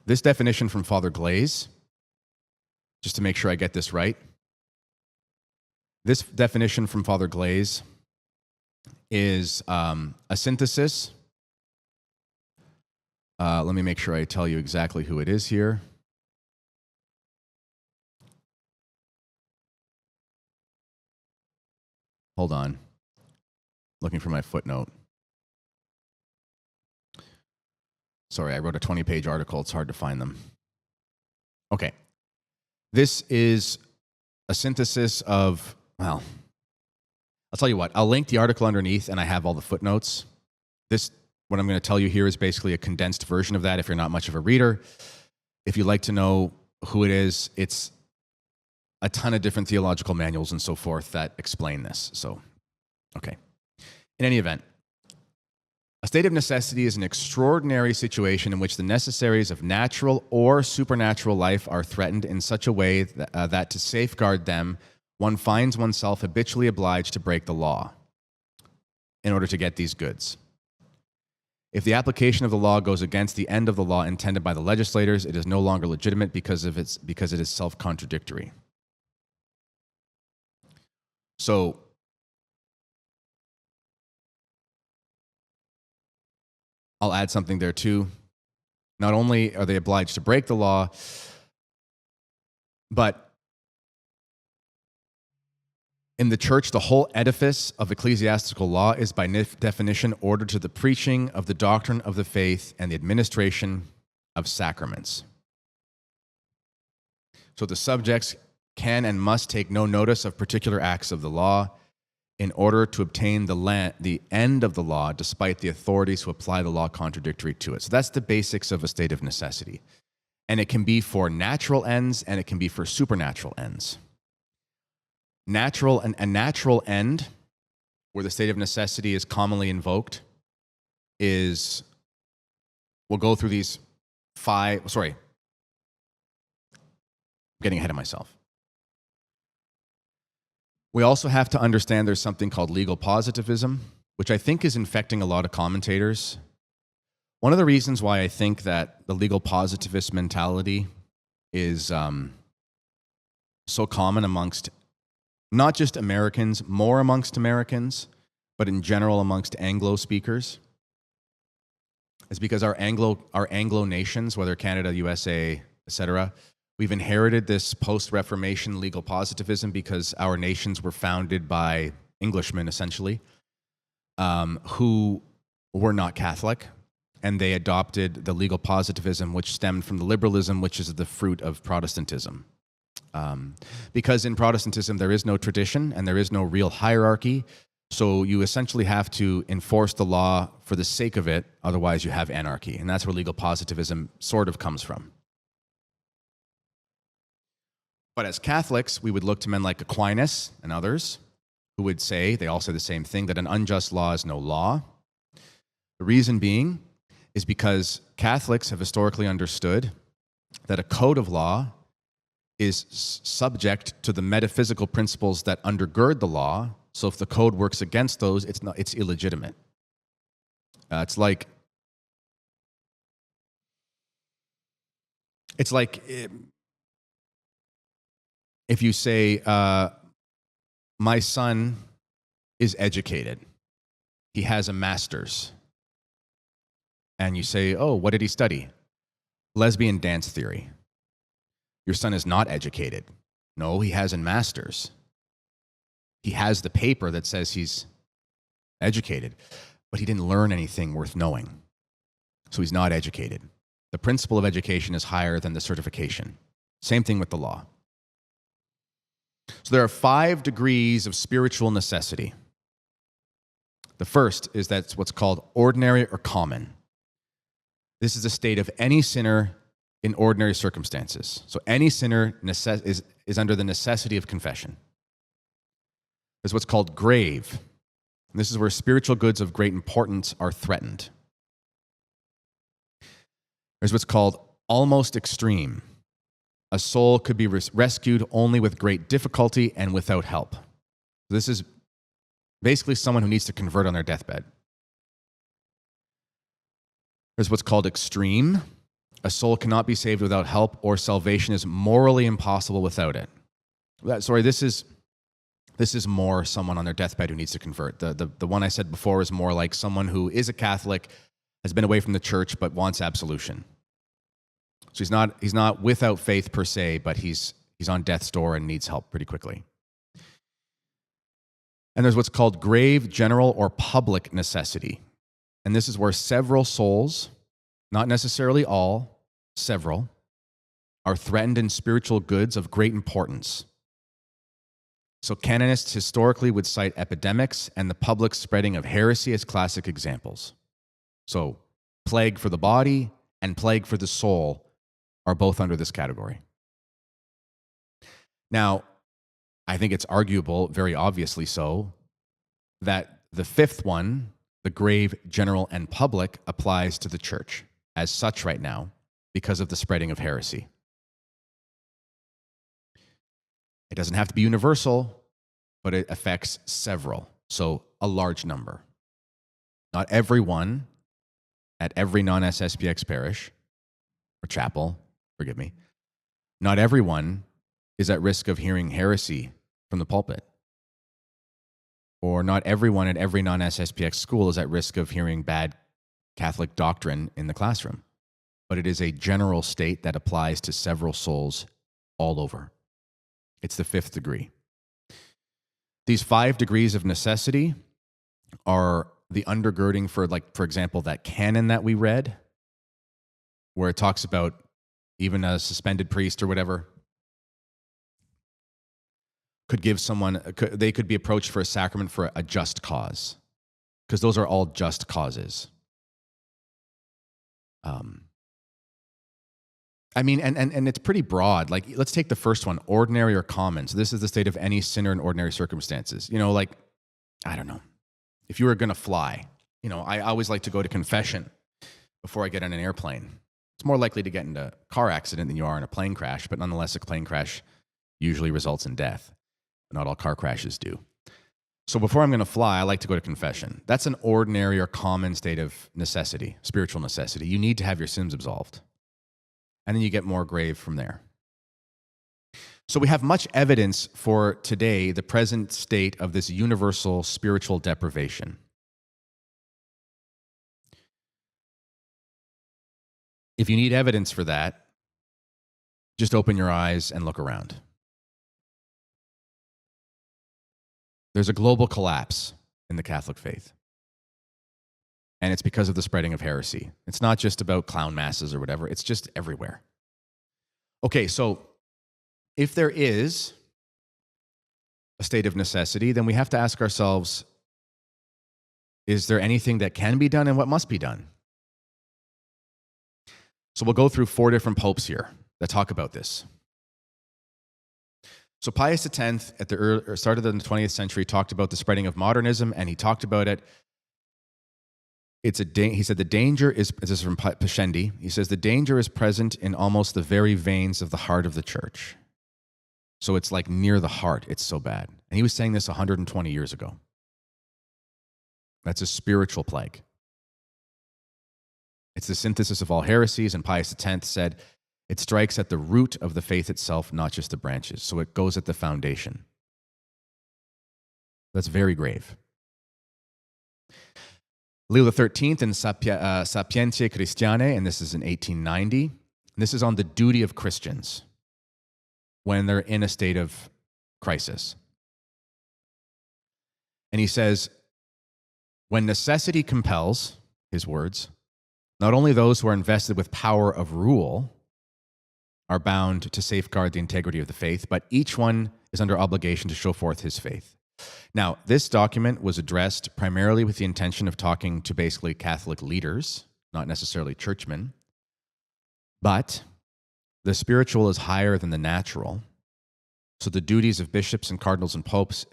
definition from Father Glaze, just to make sure I get this right, this definition from Father Glaze is a synthesis. Let me make sure I tell you exactly who it is here. Hold on. Looking for my footnote. Sorry, I wrote a 20-page article. It's hard to find them. Okay. This is a synthesis of, well, I'll tell you what. I'll link the article underneath, and I have all the footnotes. What I'm going to tell you here is basically a condensed version of that if you're not much of a reader. If you'd like to know who it is, it's a ton of different theological manuals and so forth that explain this. So, okay. In any event, a state of necessity is an extraordinary situation in which the necessaries of natural or supernatural life are threatened in such a way that to safeguard them, one finds oneself habitually obliged to break the law in order to get these goods. If the application of the law goes against the end of the law intended by the legislators, it is no longer legitimate because it is self-contradictory. So, I'll add something there too. Not only are they obliged to break the law, but in the church, the whole edifice of ecclesiastical law is by definition ordered to the preaching of the doctrine of the faith and the administration of sacraments. So the subjects can and must take no notice of particular acts of the law in order to obtain the end of the law, despite the authorities who apply the law contradictory to it. So that's the basics of a state of necessity. And it can be for natural ends, and it can be for supernatural ends. A natural end, where the state of necessity is commonly invoked, is, we'll go through these I'm getting ahead of myself. We also have to understand there's something called legal positivism, which I think is infecting a lot of commentators. one of the reasons why I think that the legal positivist mentality is so common amongst not just Americans, more amongst Americans, but in general amongst Anglo speakers, is because our Anglo nations, whether Canada, USA, etc., we've inherited this post-Reformation legal positivism because our nations were founded by Englishmen, essentially, who were not Catholic, and they adopted the legal positivism, which stemmed from the liberalism, which is the fruit of Protestantism. Because in Protestantism, there is no tradition and there is no real hierarchy, so you essentially have to enforce the law for the sake of it, otherwise you have anarchy, and that's where legal positivism sort of comes from. But as Catholics, we would look to men like Aquinas and others who would say, they all say the same thing, that an unjust law is no law. The reason being is because Catholics have historically understood that a code of law is subject to the metaphysical principles that undergird the law. So if the code works against those, it's illegitimate. It's like if you say, my son is educated, he has a master's, and you say, oh, what did he study? Lesbian dance theory. Your son is not educated. No, he has a master's. He has the paper that says he's educated, but he didn't learn anything worth knowing. So he's not educated. The principle of education is higher than the certification. Same thing with the law. So there are 5 degrees of spiritual necessity. The first is that's what's called ordinary or common. This is a state of any sinner in ordinary circumstances. So any sinner is under the necessity of confession. There's what's called grave. And this is where spiritual goods of great importance are threatened. There's what's called almost extreme. A soul could be rescued only with great difficulty and without help. This is basically someone who needs to convert on their deathbed. There's what's called extreme. A soul cannot be saved without help, or salvation is morally impossible without it. This is more someone on their deathbed who needs to convert. The one I said before is more like someone who is a Catholic, has been away from the church, but wants absolution. So he's not without faith per se, but he's on death's door and needs help pretty quickly. And there's what's called grave, general, or public necessity. And this is where several souls, not necessarily all, several, are threatened in spiritual goods of great importance. So canonists historically would cite epidemics and the public spreading of heresy as classic examples. So plague for the body and plague for the soul are both under this category. Now, I think it's arguable, very obviously so, that the 5th one, the grave, general, and public, applies to the church as such right now because of the spreading of heresy. It doesn't have to be universal, but it affects several, so a large number. Not everyone at every non-SSPX parish or chapel, forgive me, not everyone is at risk of hearing heresy from the pulpit. Or not everyone at every non-SSPX school is at risk of hearing bad Catholic doctrine in the classroom. But it is a general state that applies to several souls all over. It's the 5th degree. These 5 degrees of necessity are the undergirding for example, that canon that we read, where it talks about even a suspended priest or whatever could give someone, they could be approached for a sacrament for a just cause, because those are all just causes. I mean, and it's pretty broad. Like, let's take the first one, ordinary or common. So this is the state of any sinner in ordinary circumstances. You know, like, I don't know. If you were going to fly, you know, I always like to go to confession before I get on an airplane. It's more likely to get into a car accident than you are in a plane crash, but nonetheless, a plane crash usually results in death. Not all car crashes do. So before I'm going to fly, I like to go to confession. That's an ordinary or common state of necessity, spiritual necessity. You need to have your sins absolved. And then you get more grave from there. So we have much evidence for today, the present state of this universal spiritual deprivation. If you need evidence for that, just open your eyes and look around. There's a global collapse in the Catholic faith. And it's because of the spreading of heresy. It's not just about clown masses or whatever. It's just everywhere. Okay, so if there is a state of necessity, then we have to ask ourselves, is there anything that can be done and what must be done? So we'll go through 4 different popes here that talk about this. So Pius X, at the start of the 20th century, talked about the spreading of modernism, and he talked about it. He said the danger is, this is from Pascendi, he says the danger is present in almost the very veins of the heart of the church. So it's like near the heart, it's so bad. And he was saying this 120 years ago. That's a spiritual plague. It's the synthesis of all heresies, and Pius X said, it strikes at the root of the faith itself, not just the branches. So it goes at the foundation. That's very grave. Leo XIII in Sapientiae Christianae, and this is in 1890. This is on the duty of Christians when they're in a state of crisis. And he says, when necessity compels, his words, not only those who are invested with power of rule are bound to safeguard the integrity of the faith, but each one is under obligation to show forth his faith. Now, this document was addressed primarily with the intention of talking to basically Catholic leaders, not necessarily churchmen, but the spiritual is higher than the natural, so the duties of bishops and cardinals and popes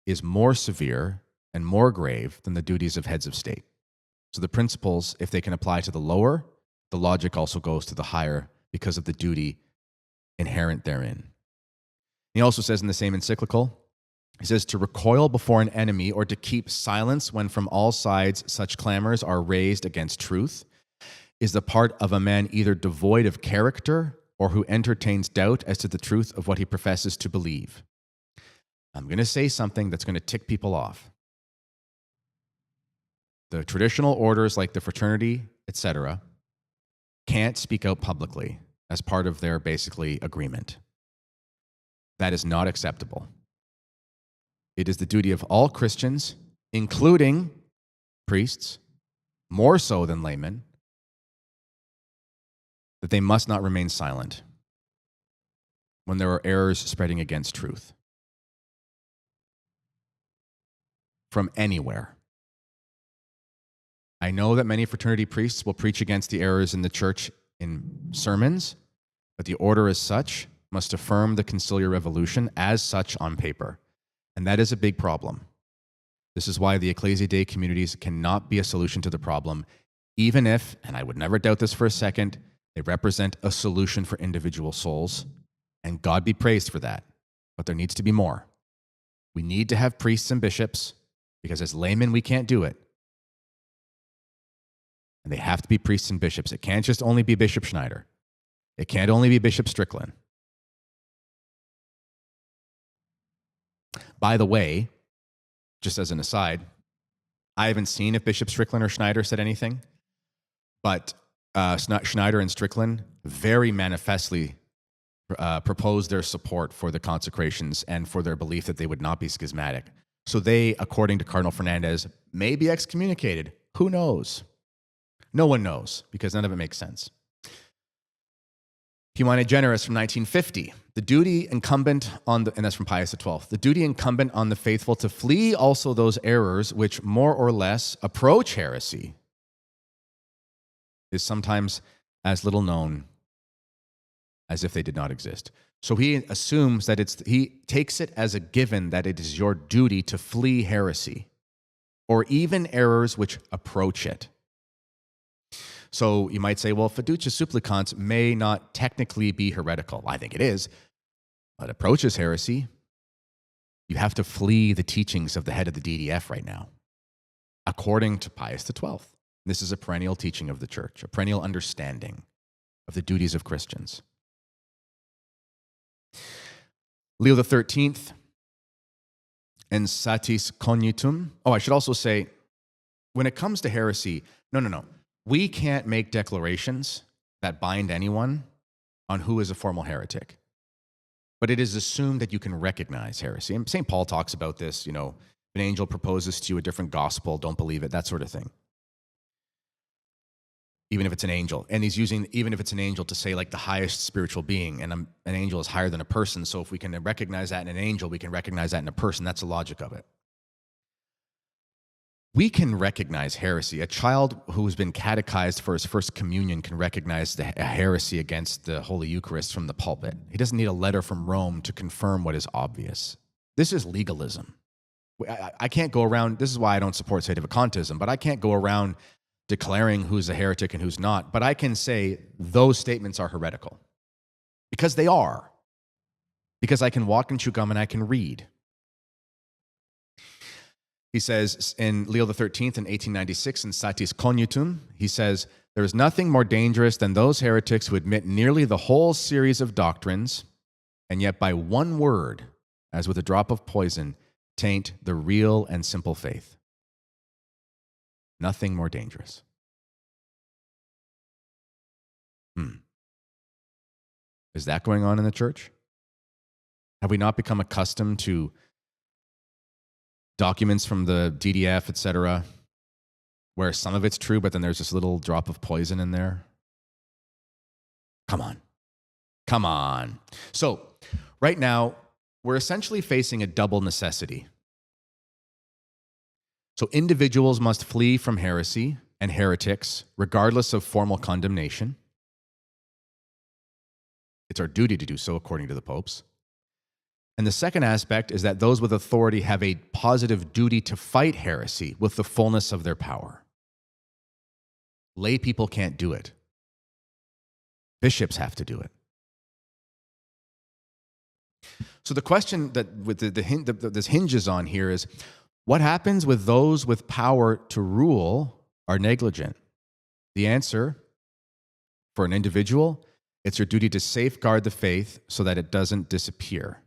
is more severe and more grave than the duties of heads of state. So the principles, if they can apply to the lower, the logic also goes to the higher because of the duty inherent therein. He also says in the same encyclical, he says, to recoil before an enemy or to keep silence when from all sides such clamors are raised against truth is the part of a man either devoid of character or who entertains doubt as to the truth of what he professes to believe. I'm going to say something that's going to tick people off. The traditional orders like the fraternity, etc., can't speak out publicly as part of their basically agreement. That is not acceptable. It is the duty of all Christians, including priests, more so than laymen, that they must not remain silent when there are errors spreading against truth from anywhere. I know that many fraternity priests will preach against the errors in the church in sermons, but the order as such must affirm the conciliar revolution as such on paper. And that is a big problem. This is why the Ecclesia Dei communities cannot be a solution to the problem, even if, and I would never doubt this for a second, they represent a solution for individual souls. And God be praised for that. But there needs to be more. We need to have priests and bishops, because as laymen, we can't do it. And they have to be priests and bishops. It can't just only be Bishop Schneider. It can't only be Bishop Strickland. By the way, just as an aside, I haven't seen if Bishop Strickland or Schneider said anything, but Schneider and Strickland very manifestly proposed their support for the consecrations and for their belief that they would not be schismatic. So they, according to Cardinal Fernandez, may be excommunicated. Who knows? No one knows, because none of it makes sense. Humanae Generis from 1950. The duty incumbent on the, and that's from Pius XII, the duty incumbent on the faithful to flee also those errors which more or less approach heresy is sometimes as little known as if they did not exist. So he assumes that he takes it as a given that it is your duty to flee heresy or even errors which approach it. So you might say, well, fiducia supplicans may not technically be heretical. I think it is, but approaches heresy. You have to flee the teachings of the head of the DDF right now, according to Pius XII. This is a perennial teaching of the church, a perennial understanding of the duties of Christians. Leo XIII, and satis cognitum. Oh, I should also say, when it comes to heresy, no. We can't make declarations that bind anyone on who is a formal heretic. But it is assumed that you can recognize heresy. And St. Paul talks about this, if an angel proposes to you a different gospel, don't believe it, that sort of thing. Even if it's an angel. And he's using, even if it's an angel, to say like the highest spiritual being. And an angel is higher than a person. So if we can recognize that in an angel, we can recognize that in a person. That's the logic of it. We can recognize heresy. A child who's been catechized for his first communion can recognize a heresy against the Holy Eucharist from the pulpit. He doesn't need a letter from Rome to confirm what is obvious. This is legalism. I can't go around, this is why I don't support sedevacantism, but I can't go around declaring who's a heretic and who's not. But I can say those statements are heretical. Because they are. Because I can walk and chew gum and I can read. He says in Leo XIII in 1896 in Satis Cognitum, he says, there is nothing more dangerous than those heretics who admit nearly the whole series of doctrines, and yet by one word, as with a drop of poison, taint the real and simple faith. Nothing more dangerous. Is that going on in the church? Have we not become accustomed to documents from the DDF, etc., where some of it's true, but then there's this little drop of poison in there? Come on. So right now, we're essentially facing a double necessity. So individuals must flee from heresy and heretics, regardless of formal condemnation. It's our duty to do so, according to the popes. And the second aspect is that those with authority have a positive duty to fight heresy with the fullness of their power. Lay people can't do it. Bishops have to do it. So the question that this hinges on here is, what happens with those with power to rule are negligent? The answer, for an individual, it's your duty to safeguard the faith so that it doesn't disappear.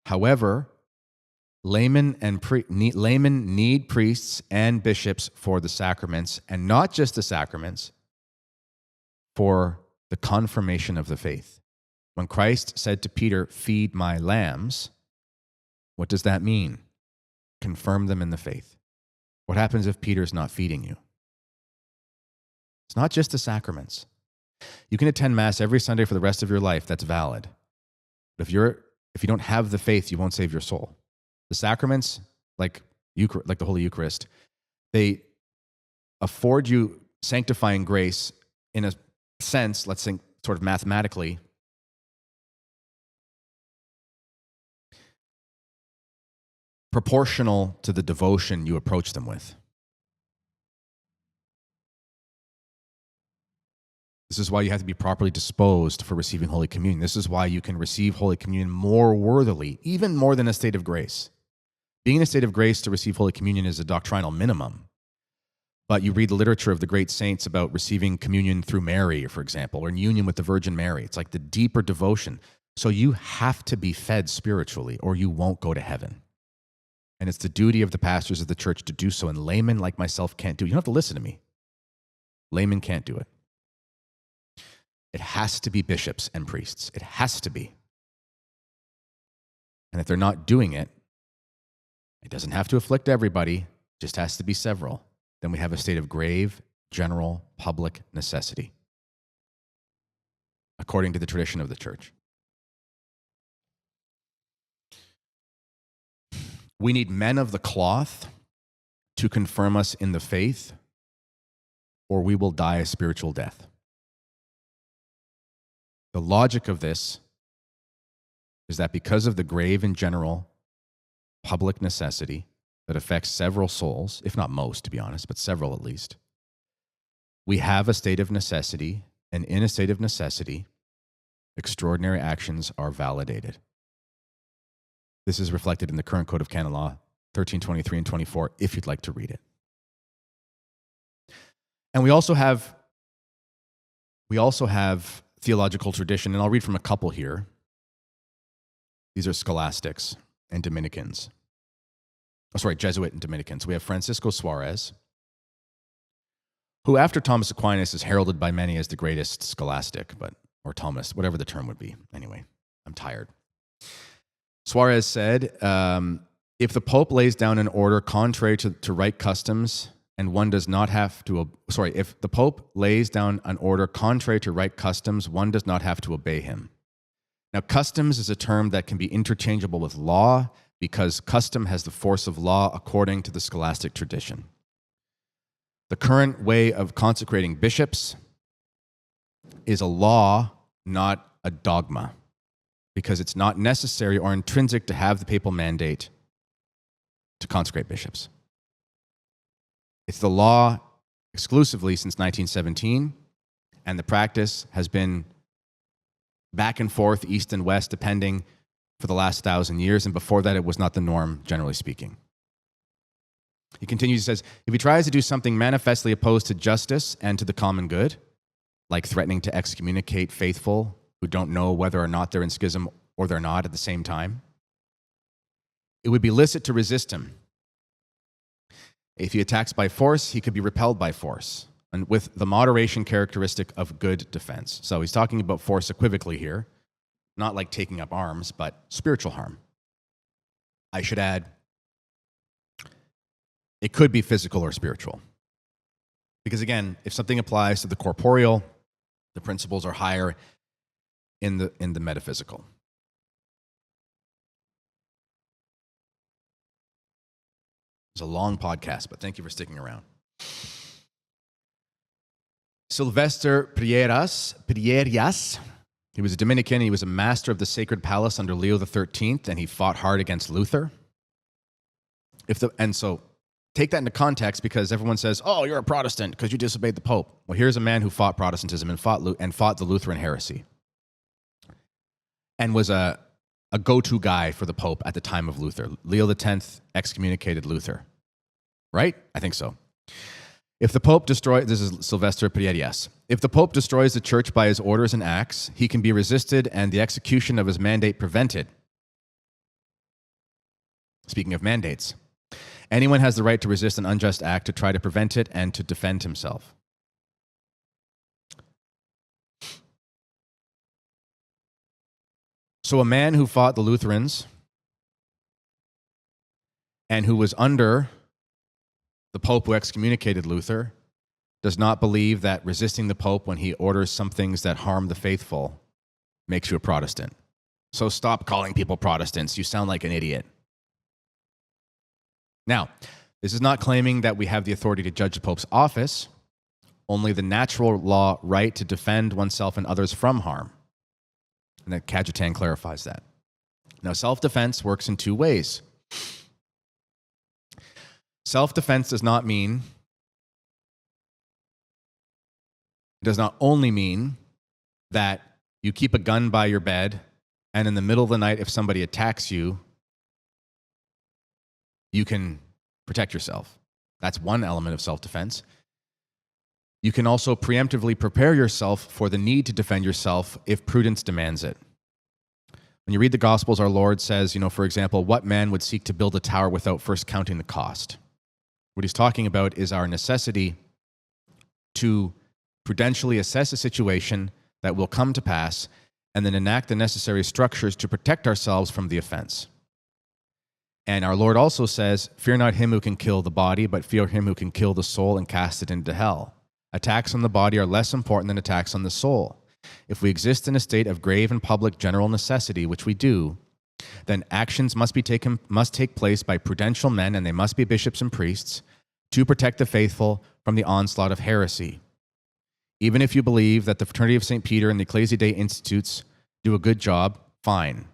However, laymen need priests and bishops for the sacraments, and not just the sacraments, for the confirmation of the faith. When Christ said to Peter, "Feed my lambs," what does that mean? Confirm them in the faith. What happens if Peter's not feeding you? It's not just the sacraments. You can attend Mass every Sunday for the rest of your life. That's valid. But if you don't have the faith, you won't save your soul. The sacraments, like the Holy Eucharist, they afford you sanctifying grace in a sense, let's think sort of mathematically, proportional to the devotion you approach them with. This is why you have to be properly disposed for receiving Holy Communion. This is why you can receive Holy Communion more worthily, even more than a state of grace. Being in a state of grace to receive Holy Communion is a doctrinal minimum. But you read the literature of the great saints about receiving communion through Mary, for example, or in union with the Virgin Mary. It's like the deeper devotion. So you have to be fed spiritually, or you won't go to heaven. And it's the duty of the pastors of the church to do so. And laymen like myself can't do it. You don't have to listen to me. Laymen can't do it. It has to be bishops and priests. It has to be. And if they're not doing it, it doesn't have to afflict everybody, it just has to be several. Then we have a state of grave, general, public necessity, according to the tradition of the church. We need men of the cloth to confirm us in the faith, or we will die a spiritual death. The logic of this is that because of the grave and general public necessity that affects several souls, if not most, to be honest, but several at least, we have a state of necessity, and in a state of necessity, extraordinary actions are validated. This is reflected in the current Code of Canon Law, 1323 and 24, if you'd like to read it. And we also have theological tradition, and I'll read from a couple here. These are scholastics and Dominicans. Jesuit and Dominicans. We have Francisco Suarez, who after Thomas Aquinas is heralded by many as the greatest scholastic, or Thomas, whatever the term would be. Anyway, I'm tired. Suarez said, if the Pope lays down an order contrary to right customs, and one does not have to, if the Pope lays down an order contrary to right customs, one does not have to obey him. Now, customs is a term that can be interchangeable with law because custom has the force of law according to the scholastic tradition. The current way of consecrating bishops is a law, not a dogma, because it's not necessary or intrinsic to have the papal mandate to consecrate bishops. It's the law exclusively since 1917, and the practice has been back and forth, east and west, depending, for the last 1,000 years, and before that it was not the norm, generally speaking. He continues, he says, if he tries to do something manifestly opposed to justice and to the common good, like threatening to excommunicate faithful who don't know whether or not they're in schism or they're not at the same time, it would be licit to resist him. If he attacks by force, he could be repelled by force, and with the moderation characteristic of good defense. So he's talking about force equivocally here, not like taking up arms, but spiritual harm. I should add, it could be physical or spiritual. Because again, if something applies to the corporeal, the principles are higher in the metaphysical. It's a long podcast, but thank you for sticking around. Sylvester Prierias, he was a Dominican. He was a master of the Sacred Palace under Leo XIII, and he fought hard against Luther. And so take that into context, because everyone says, oh, you're a Protestant because you disobeyed the Pope. Well, here's a man who fought Protestantism and fought the Lutheran heresy and was a go-to guy for the Pope at the time of Luther. Leo X excommunicated Luther, right? I think so. If the Pope this is Sylvester Prierias. If the Pope destroys the church by his orders and acts, he can be resisted and the execution of his mandate prevented. Speaking of mandates, anyone has the right to resist an unjust act, to try to prevent it, and to defend himself. So a man who fought the Lutherans and who was under the Pope who excommunicated Luther does not believe that resisting the Pope when he orders some things that harm the faithful makes you a Protestant. So stop calling people Protestants. You sound like an idiot. Now, this is not claiming that we have the authority to judge the Pope's office, only the natural law right to defend oneself and others from harm. And that Cajetan clarifies that. Now, self-defense works in two ways. Self-defense does not only mean that you keep a gun by your bed and in the middle of the night, if somebody attacks you, you can protect yourself. That's one element of self-defense. You can also preemptively prepare yourself for the need to defend yourself if prudence demands it. When you read the Gospels, our Lord says, for example, what man would seek to build a tower without first counting the cost? What he's talking about is our necessity to prudentially assess a situation that will come to pass and then enact the necessary structures to protect ourselves from the offense. And our Lord also says, fear not him who can kill the body, but fear him who can kill the soul and cast it into hell. Attacks on the body are less important than attacks on the soul. If we exist in a state of grave and public general necessity, which we do, then actions must take place by prudential men, and they must be bishops and priests, to protect the faithful from the onslaught of heresy. Even if you believe that the Fraternity of St. Peter and the Ecclesiae Dei Institutes do a good job, fine.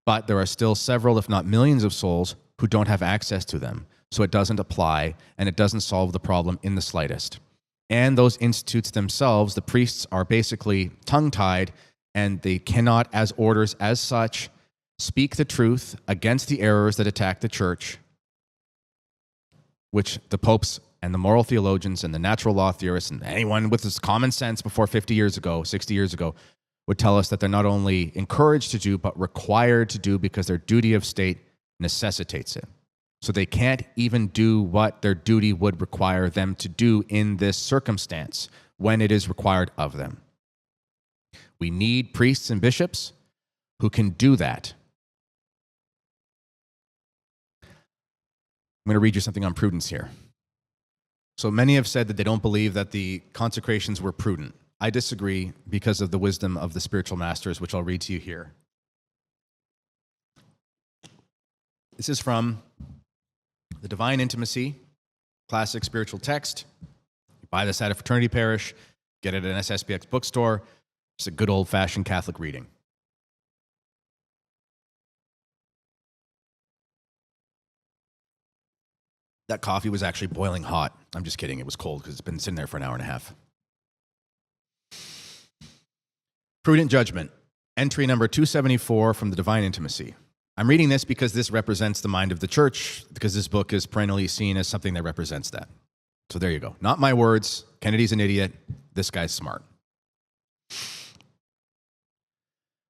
But there are still several, if not millions of souls who don't have access to them, so it doesn't apply, and it doesn't solve the problem in the slightest. And those institutes themselves, the priests are basically tongue-tied, and they cannot, as orders as such, speak the truth against the errors that attack the church, which the popes and the moral theologians and the natural law theorists and anyone with this common sense before 50 years ago, 60 years ago, would tell us that they're not only encouraged to do, but required to do because their duty of state necessitates it. So they can't even do what their duty would require them to do in this circumstance when it is required of them. We need priests and bishops who can do that. I'm going to read you something on prudence here. So many have said that they don't believe that the consecrations were prudent. I disagree because of the wisdom of the spiritual masters, which I'll read to you here. This is from The Divine Intimacy, classic spiritual text. You buy this at a fraternity parish, get it at an SSPX bookstore. It's a good old-fashioned Catholic reading. That coffee was actually boiling hot. I'm just kidding. It was cold because it's been sitting there for an hour and a half. Prudent judgment. Entry number 274 from The Divine Intimacy. I'm reading this because this represents the mind of the church, because this book is perennially seen as something that represents that. So there you go. Not my words. Kennedy's an idiot. This guy's smart.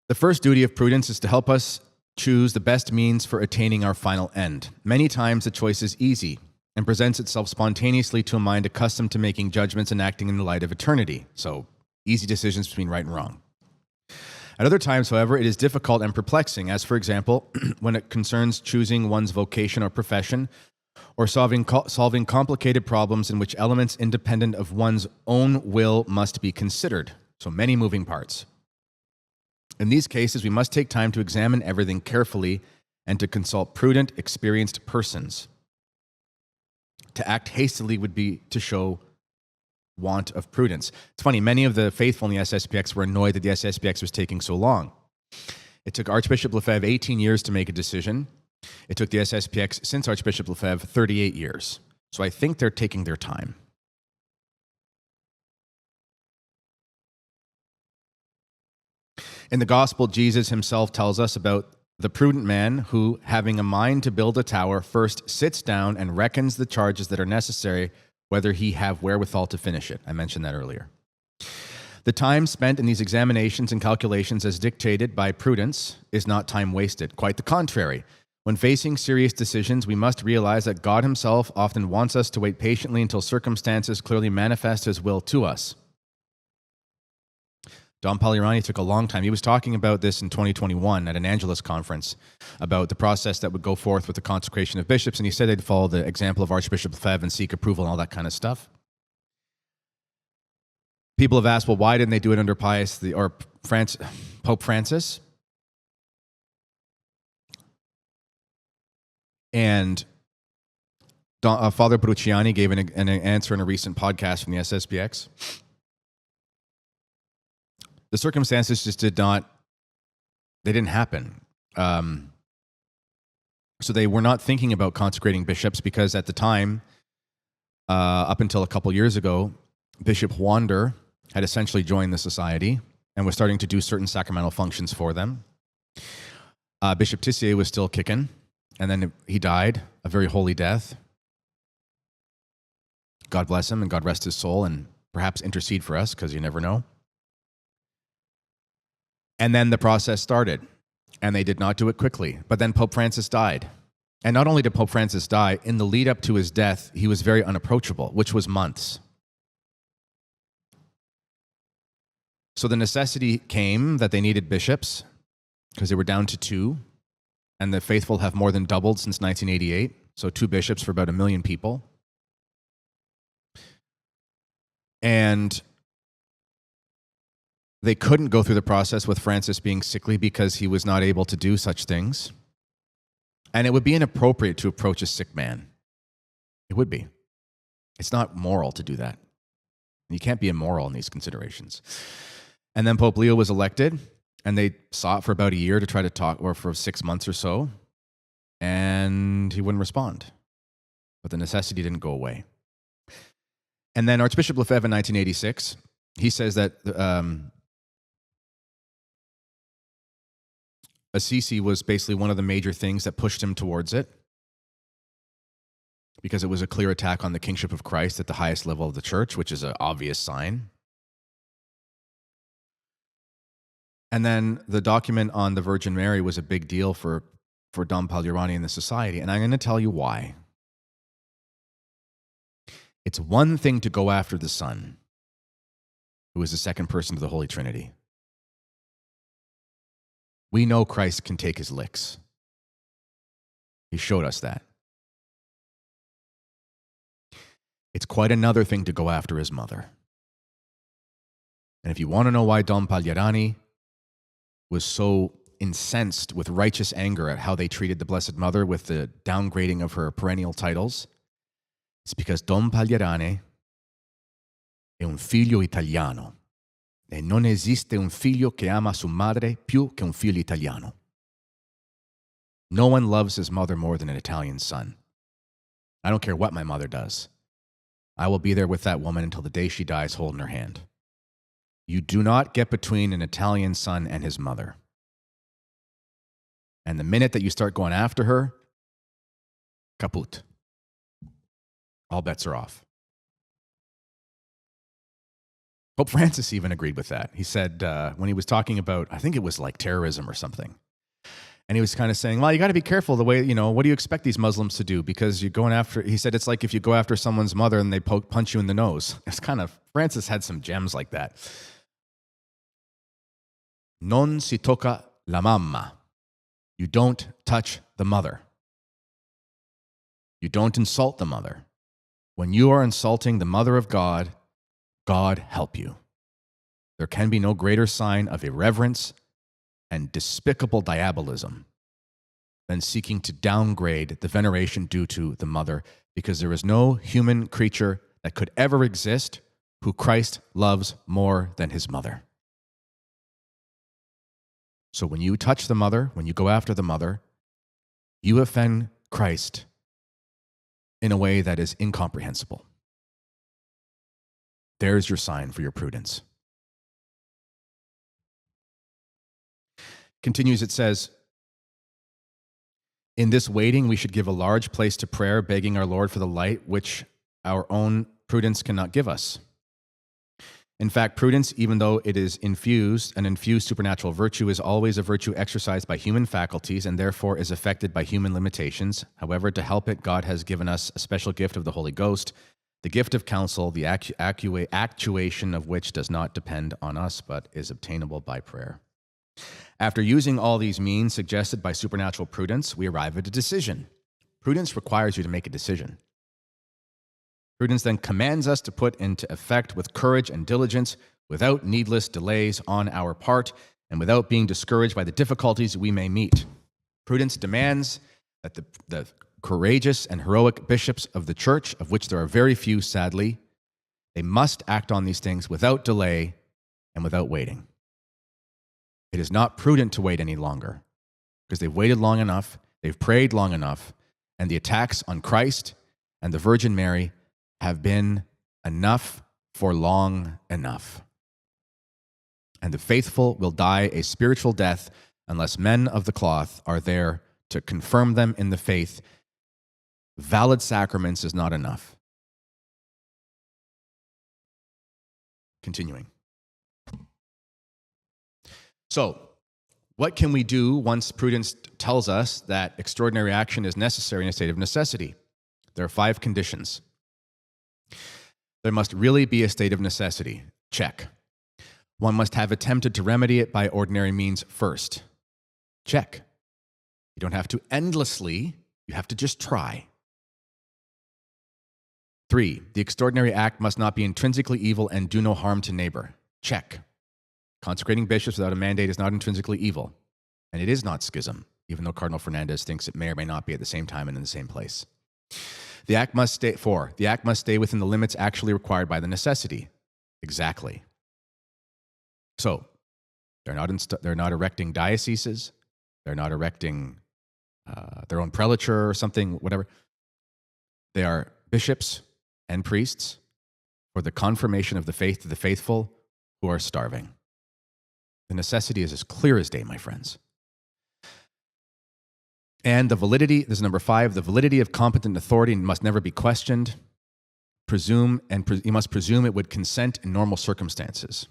The first duty of prudence is to help us choose the best means for attaining our final end. Many times the choice is easy and presents itself spontaneously to a mind accustomed to making judgments and acting in the light of eternity. So easy decisions between right and wrong. At other times, however, it is difficult and perplexing, as for example, when it concerns choosing one's vocation or profession, or solving complicated problems in which elements independent of one's own will must be considered. So many moving parts. In these cases, we must take time to examine everything carefully and to consult prudent, experienced persons. To act hastily would be to show want of prudence. It's funny, many of the faithful in the SSPX were annoyed that the SSPX was taking so long. It took Archbishop Lefebvre 18 years to make a decision. It took the SSPX, since Archbishop Lefebvre, 38 years. So I think they're taking their time. In the gospel, Jesus himself tells us about the prudent man who, having a mind to build a tower, first sits down and reckons the charges that are necessary, whether he have wherewithal to finish it. I mentioned that earlier. The time spent in these examinations and calculations as dictated by prudence is not time wasted. Quite the contrary. When facing serious decisions, we must realize that God himself often wants us to wait patiently until circumstances clearly manifest his will to us. Don Pagliarani took a long time. He was talking about this in 2021 at an Angelus conference about the process that would go forth with the consecration of bishops, and he said they'd follow the example of Archbishop Lefebvre and seek approval and all that kind of stuff. People have asked, well, why didn't they do it under Pope Francis? And Father Bruciani gave an answer in a recent podcast from the SSPX. The circumstances just didn't happen. So they were not thinking about consecrating bishops because at the time, up until a couple years ago, Bishop Wander had essentially joined the society and was starting to do certain sacramental functions for them. Bishop Tissier was still kicking, and then he died, a very holy death. God bless him and God rest his soul and perhaps intercede for us, because you never know. And then the process started, and they did not do it quickly. But then Pope Francis died. And not only did Pope Francis die, in the lead up to his death, he was very unapproachable, which was months. So the necessity came that they needed bishops, because they were down to 2, and the faithful have more than doubled since 1988. So 2 bishops for about 1 million people. And they couldn't go through the process with Francis being sickly because he was not able to do such things. And it would be inappropriate to approach a sick man. It would be. It's not moral to do that. You can't be immoral in these considerations. And then Pope Leo was elected, and they sought for about a year to try to talk, or for 6 months or so, and he wouldn't respond. But the necessity didn't go away. And then Archbishop Lefebvre in 1986, he says that Assisi was basically one of the major things that pushed him towards it, because it was a clear attack on the kingship of Christ at the highest level of the church, which is an obvious sign. And then the document on the Virgin Mary was a big deal for Dom Pagliarani in the society, and I'm going to tell you why. It's one thing to go after the Son, who is the second person of the Holy Trinity. We know Christ can take his licks. He showed us that. It's quite another thing to go after his mother. And if you want to know why Dom Pagliarani was so incensed with righteous anger at how they treated the Blessed Mother with the downgrading of her perennial titles, it's because Dom Pagliarani è un figlio italiano e non esiste un figlio che ama sua madre più che un figlio italiano. No one loves his mother more than an Italian son. I don't care what my mother does. I will be there with that woman until the day she dies, holding her hand. You do not get between an Italian son and his mother. And the minute that you start going after her, kaput. All bets are off. Pope Francis even agreed with that. He said, when he was talking about, I think it was like terrorism or something, and he was kind of saying, well, you got to be careful the way, what do you expect these Muslims to do? Because you're going after, he said, it's like if you go after someone's mother and they punch you in the nose. It's kind of, Francis had some gems like that. Non si tocca la mamma. You don't touch the mother. You don't insult the mother. When you are insulting the mother of God, God help you. There can be no greater sign of irreverence and despicable diabolism than seeking to downgrade the veneration due to the mother, because there is no human creature that could ever exist who Christ loves more than his mother. So when you touch the mother, when you go after the mother, you offend Christ in a way that is incomprehensible. There's your sign for your prudence. Continues, it says, in this waiting, we should give a large place to prayer, begging our Lord for the light which our own prudence cannot give us. In fact, prudence, even though it is an infused supernatural virtue, is always a virtue exercised by human faculties and therefore is affected by human limitations. However, to help it, God has given us a special gift of the Holy Ghost, the gift of counsel, the actuation of which does not depend on us, but is obtainable by prayer. After using all these means suggested by supernatural prudence, we arrive at a decision. Prudence requires you to make a decision. Prudence then commands us to put into effect with courage and diligence, without needless delays on our part, and without being discouraged by the difficulties we may meet. Prudence demands that the courageous and heroic bishops of the church, of which there are very few, sadly, they must act on these things without delay and without waiting. It is not prudent to wait any longer, because they've waited long enough, they've prayed long enough, and the attacks on Christ and the Virgin Mary have been enough for long enough. And the faithful will die a spiritual death unless men of the cloth are there to confirm them in the faith. Valid sacraments is not enough. Continuing. So, what can we do once prudence tells us that extraordinary action is necessary in a state of necessity? There are 5 conditions. There must really be a state of necessity. Check. One must have attempted to remedy it by ordinary means first. Check. You don't have to endlessly, you have to just try. 3, the extraordinary act must not be intrinsically evil and do no harm to neighbor. Check. Consecrating bishops without a mandate is not intrinsically evil, and it is not schism, even though Cardinal Fernandez thinks it may or may not be at the same time and in the same place. The act must stay, 4, the act must stay within the limits actually required by the necessity. Exactly. So, they're not erecting dioceses, they're not erecting their own prelature or something, whatever. They are bishops and priests for the confirmation of the faith to the faithful who are starving. The necessity is as clear as day, my friends. And the validity, this is number 5, the validity of competent authority must never be questioned. You must presume it would consent in normal circumstances.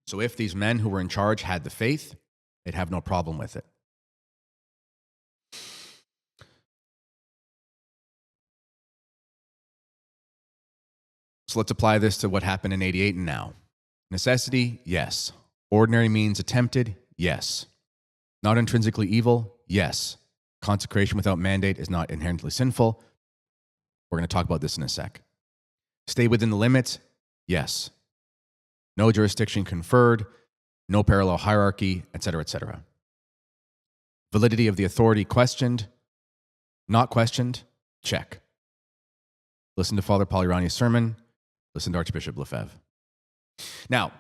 So if these men who were in charge had the faith, they'd have no problem with it. So let's apply this to what happened in 88 and now. Necessity, yes. Ordinary means attempted, yes. Not intrinsically evil, yes. Consecration without mandate is not inherently sinful. We're going to talk about this in a sec. Stay within the limits, yes. No jurisdiction conferred, no parallel hierarchy, etc., etc. Validity of the authority questioned, not questioned, check. Listen to Father Polirani's sermon, listen to Archbishop Lefebvre. Now,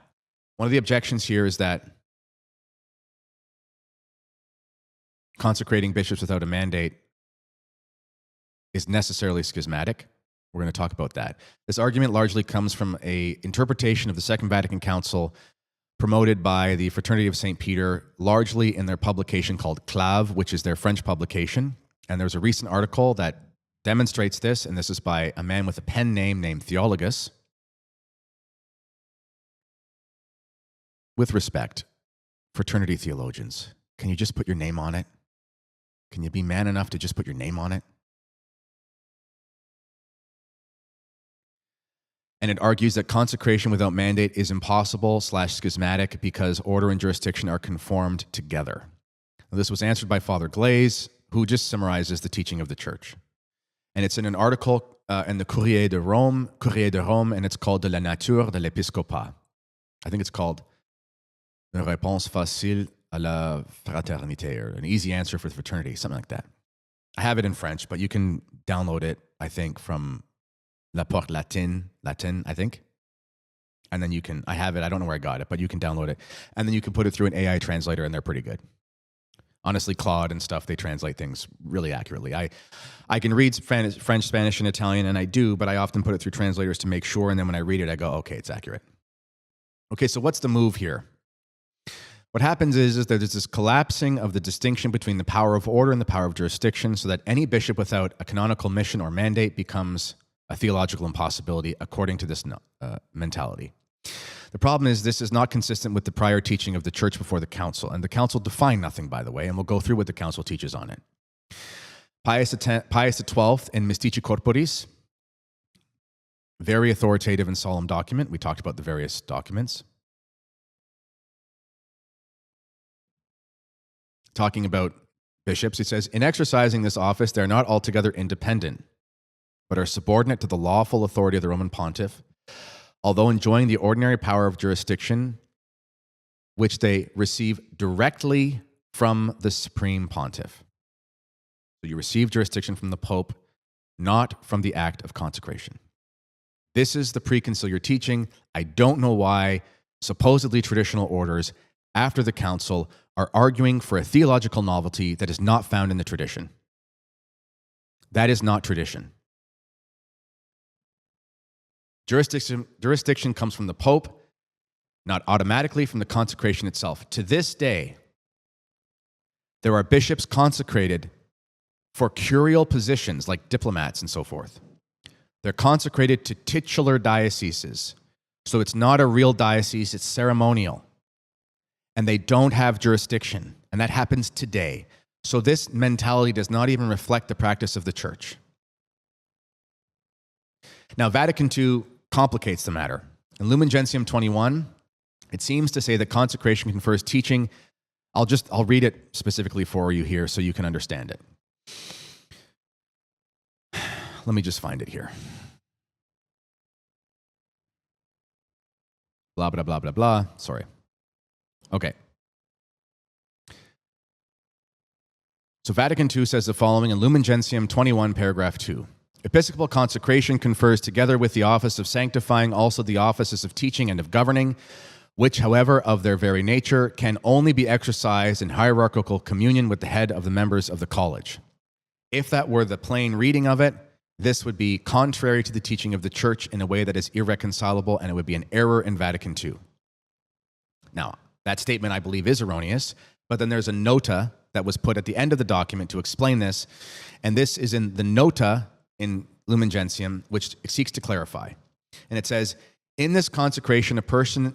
one of the objections here is that consecrating bishops without a mandate is necessarily schismatic. We're going to talk about that. This argument largely comes from an interpretation of the Second Vatican Council promoted by the Fraternity of St. Peter, largely in their publication called Clave, which is their French publication. And there's a recent article that demonstrates this, and this is by a man with a pen name named Theologus. With respect, fraternity theologians, can you just put your name on it? Can you be man enough to just put your name on it? And it argues that consecration without mandate is impossible / schismatic because order and jurisdiction are conformed together. Now, this was answered by Father Glaze, who just summarizes the teaching of the Church. And it's in an article in the Courrier de Rome, and it's called De la nature de l'épiscopat. I think it's called Une réponse facile à la fraternité, or an easy answer for the fraternity, something like that. I have it in French, but you can download it, I think, from La Porte Latin, I think. And then you can, I have it, I don't know where I got it, but you can download it. And then you can put it through an AI translator, and they're pretty good. Honestly, Claude and stuff, they translate things really accurately. I can read French, Spanish, and Italian, and I do, but I often put it through translators to make sure, and then when I read it, I go, okay, it's accurate. Okay, so what's the move here? What happens is that there's this collapsing of the distinction between the power of order and the power of jurisdiction, so that any bishop without a canonical mission or mandate becomes a theological impossibility according to this mentality. The problem is this is not consistent with the prior teaching of the Church before the Council, and the Council defined nothing, by the way, and we'll go through what the Council teaches on it. Pius XII in Mystici Corporis, very authoritative and solemn document. We talked about the various documents. Talking about bishops, he says, in exercising this office, they are not altogether independent, but are subordinate to the lawful authority of the Roman pontiff, although enjoying the ordinary power of jurisdiction, which they receive directly from the supreme pontiff. So you receive jurisdiction from the Pope, not from the act of consecration. This is the preconciliar teaching. I don't know why supposedly traditional orders after the council are arguing for a theological novelty that is not found in the tradition. That is not tradition. Jurisdiction comes from the Pope, not automatically from the consecration itself. To this day, there are bishops consecrated for curial positions like diplomats and so forth. They're consecrated to titular dioceses. So it's not a real diocese, it's ceremonial. And they don't have jurisdiction. And that happens today. So this mentality does not even reflect the practice of the Church. Now, Vatican II complicates the matter. In Lumen Gentium 21, it seems to say that consecration confers teaching. I'll read it specifically for you here so you can understand it. Let me just find it here. Blah, blah, blah, blah, blah. Sorry. Okay. So Vatican II says the following in Lumen Gentium 21, paragraph 2. Episcopal consecration confers together with the office of sanctifying also the offices of teaching and of governing, which, however, of their very nature, can only be exercised in hierarchical communion with the head of the members of the college. If that were the plain reading of it, this would be contrary to the teaching of the Church in a way that is irreconcilable, and it would be an error in Vatican II. Now, that statement, I believe, is erroneous, But then there's a nota that was put at the end of the document to explain this. And this is in the nota in Lumen Gentium, which seeks to clarify. And it says, in this consecration, a person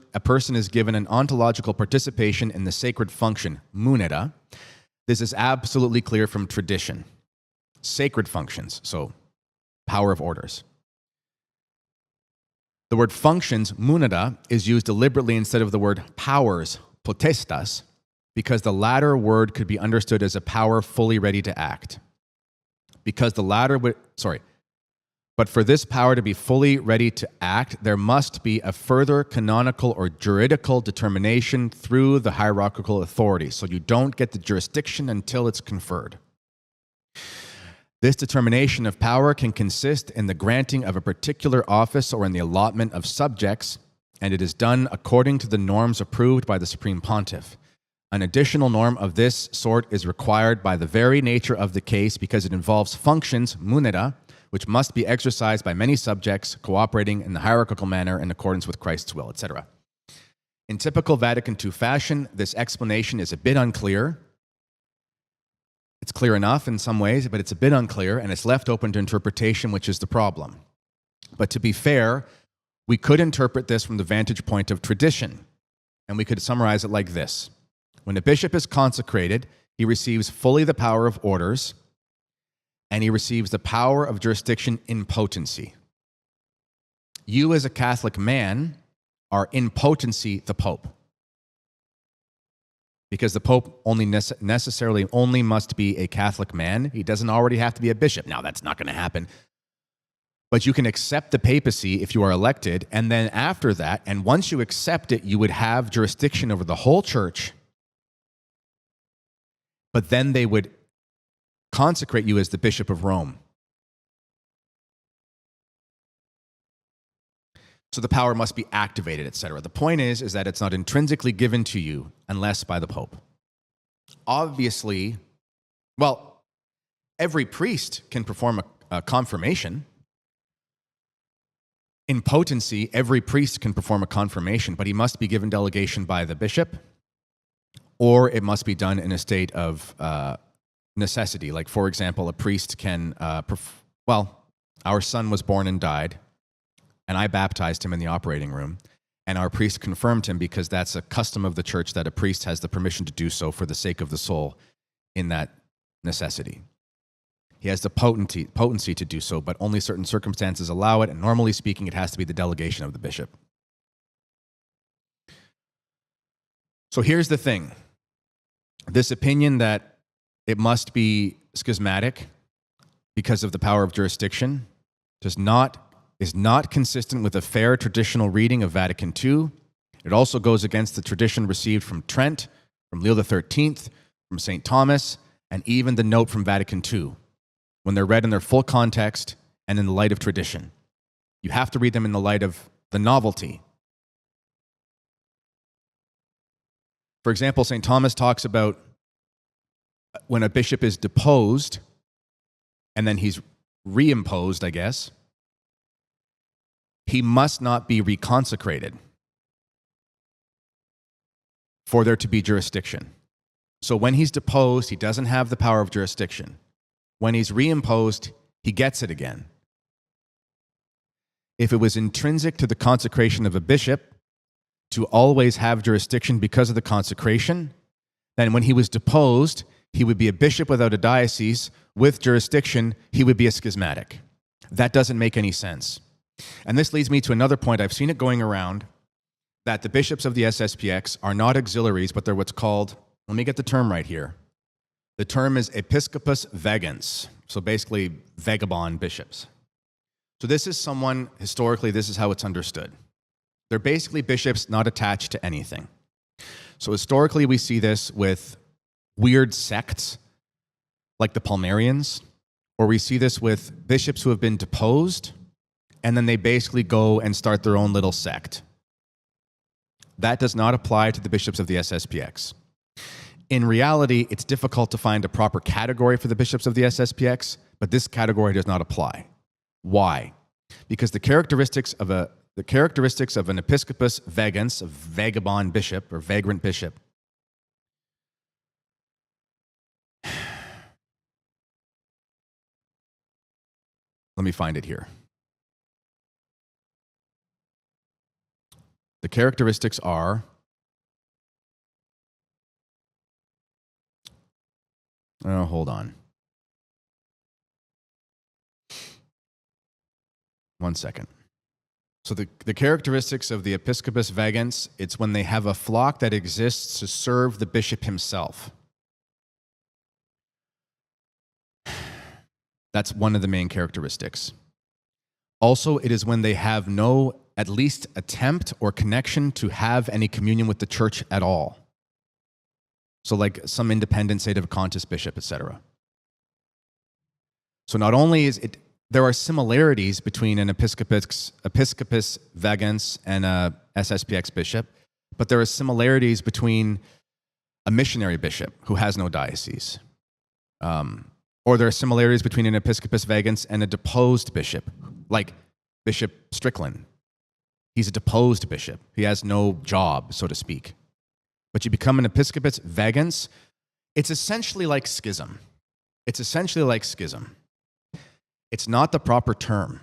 is given an ontological participation in the sacred function, munera. This is absolutely clear from tradition. Sacred functions, so power of orders. The word functions, munera, is used deliberately instead of the word powers, potestas, because the latter word could be understood as a power fully ready to act. But for this power to be fully ready to act, there must be a further canonical or juridical determination through the hierarchical authority. So you don't get the jurisdiction until it's conferred. This determination of power can consist in the granting of a particular office or in the allotment of subjects, and it is done according to the norms approved by the Supreme Pontiff. An additional norm of this sort is required by the very nature of the case because it involves functions, munera, which must be exercised by many subjects cooperating in the hierarchical manner in accordance with Christ's will, etc. In typical Vatican II fashion, this explanation is a bit unclear. It's clear enough in some ways, but it's a bit unclear, and it's left open to interpretation, which is the problem. But to be fair, we could interpret this from the vantage point of tradition, and we could summarize it like this. When a bishop is consecrated, he receives fully the power of orders, and he receives the power of jurisdiction in potency. You as a Catholic man are in potency the Pope. Because the Pope only necessarily only must be a Catholic man. He doesn't already have to be a bishop. Now, that's not going to happen. But you can accept the papacy if you are elected, and then after that, and once you accept it, you would have jurisdiction over the whole church, but then they would consecrate you as the Bishop of Rome. So the power must be activated, etc. The point is that it's not intrinsically given to you unless by the Pope. Obviously, well, every priest can perform a confirmation. In potency, every priest can perform a confirmation, but he must be given delegation by the bishop, or it must be done in a state of necessity. Like, for example, a priest can, our son was born and died, and I baptized him in the operating room, and our priest confirmed him because that's a custom of the church that a priest has the permission to do so for the sake of the soul in that necessity. He has the potency to do so, but only certain circumstances allow it, and normally speaking, it has to be the delegation of the bishop. So here's the thing. This opinion that it must be schismatic because of the power of jurisdiction is not consistent with a fair traditional reading of Vatican II. It also goes against the tradition received from Trent, from Leo XIII, from St. Thomas, and even the note from Vatican II, when they're read in their full context and in the light of tradition. You have to read them in the light of the novelty. For example, St. Thomas talks about when a bishop is deposed and then he's reimposed, I guess, he must not be reconsecrated for there to be jurisdiction. So when he's deposed, he doesn't have the power of jurisdiction. When he's reimposed, he gets it again. If it was intrinsic to the consecration of a bishop to always have jurisdiction because of the consecration, then when he was deposed, he would be a bishop without a diocese. With jurisdiction, he would be a schismatic. That doesn't make any sense. And this leads me to another point. I've seen it going around that the bishops of the SSPX are not auxiliaries, but they're what's called, let me get the term right here. The term is episcopus vagans, so basically vagabond bishops. So this is someone, historically, this is how it's understood. They're basically bishops not attached to anything. So historically, we see this with weird sects like the Palmarians, or we see this with bishops who have been deposed, and then they basically go and start their own little sect. That does not apply to the bishops of the SSPX. In reality, it's difficult to find a proper category for the bishops of the SSPX, but this category does not apply. Why? Because the characteristics of an episcopus vagans, a vagabond bishop or vagrant bishop, Let me find it here. The characteristics are hold on. One second. So the characteristics of the episcopus vagans, it's when they have a flock that exists to serve the bishop himself. That's one of the main characteristics. Also, it is when they have no, at least attempt or connection to have any communion with the church at all. So like some independent sedevacantist bishop, etc. So not only is it, there are similarities between an episcopus vagans and a SSPX bishop, but there are similarities between a missionary bishop who has no diocese. Or there are similarities between an episcopus vagans and a deposed bishop, like Bishop Strickland. He's a deposed bishop. He has no job, so to speak. But you become an episcopus vagans, it's essentially like schism. It's essentially like schism. It's not the proper term.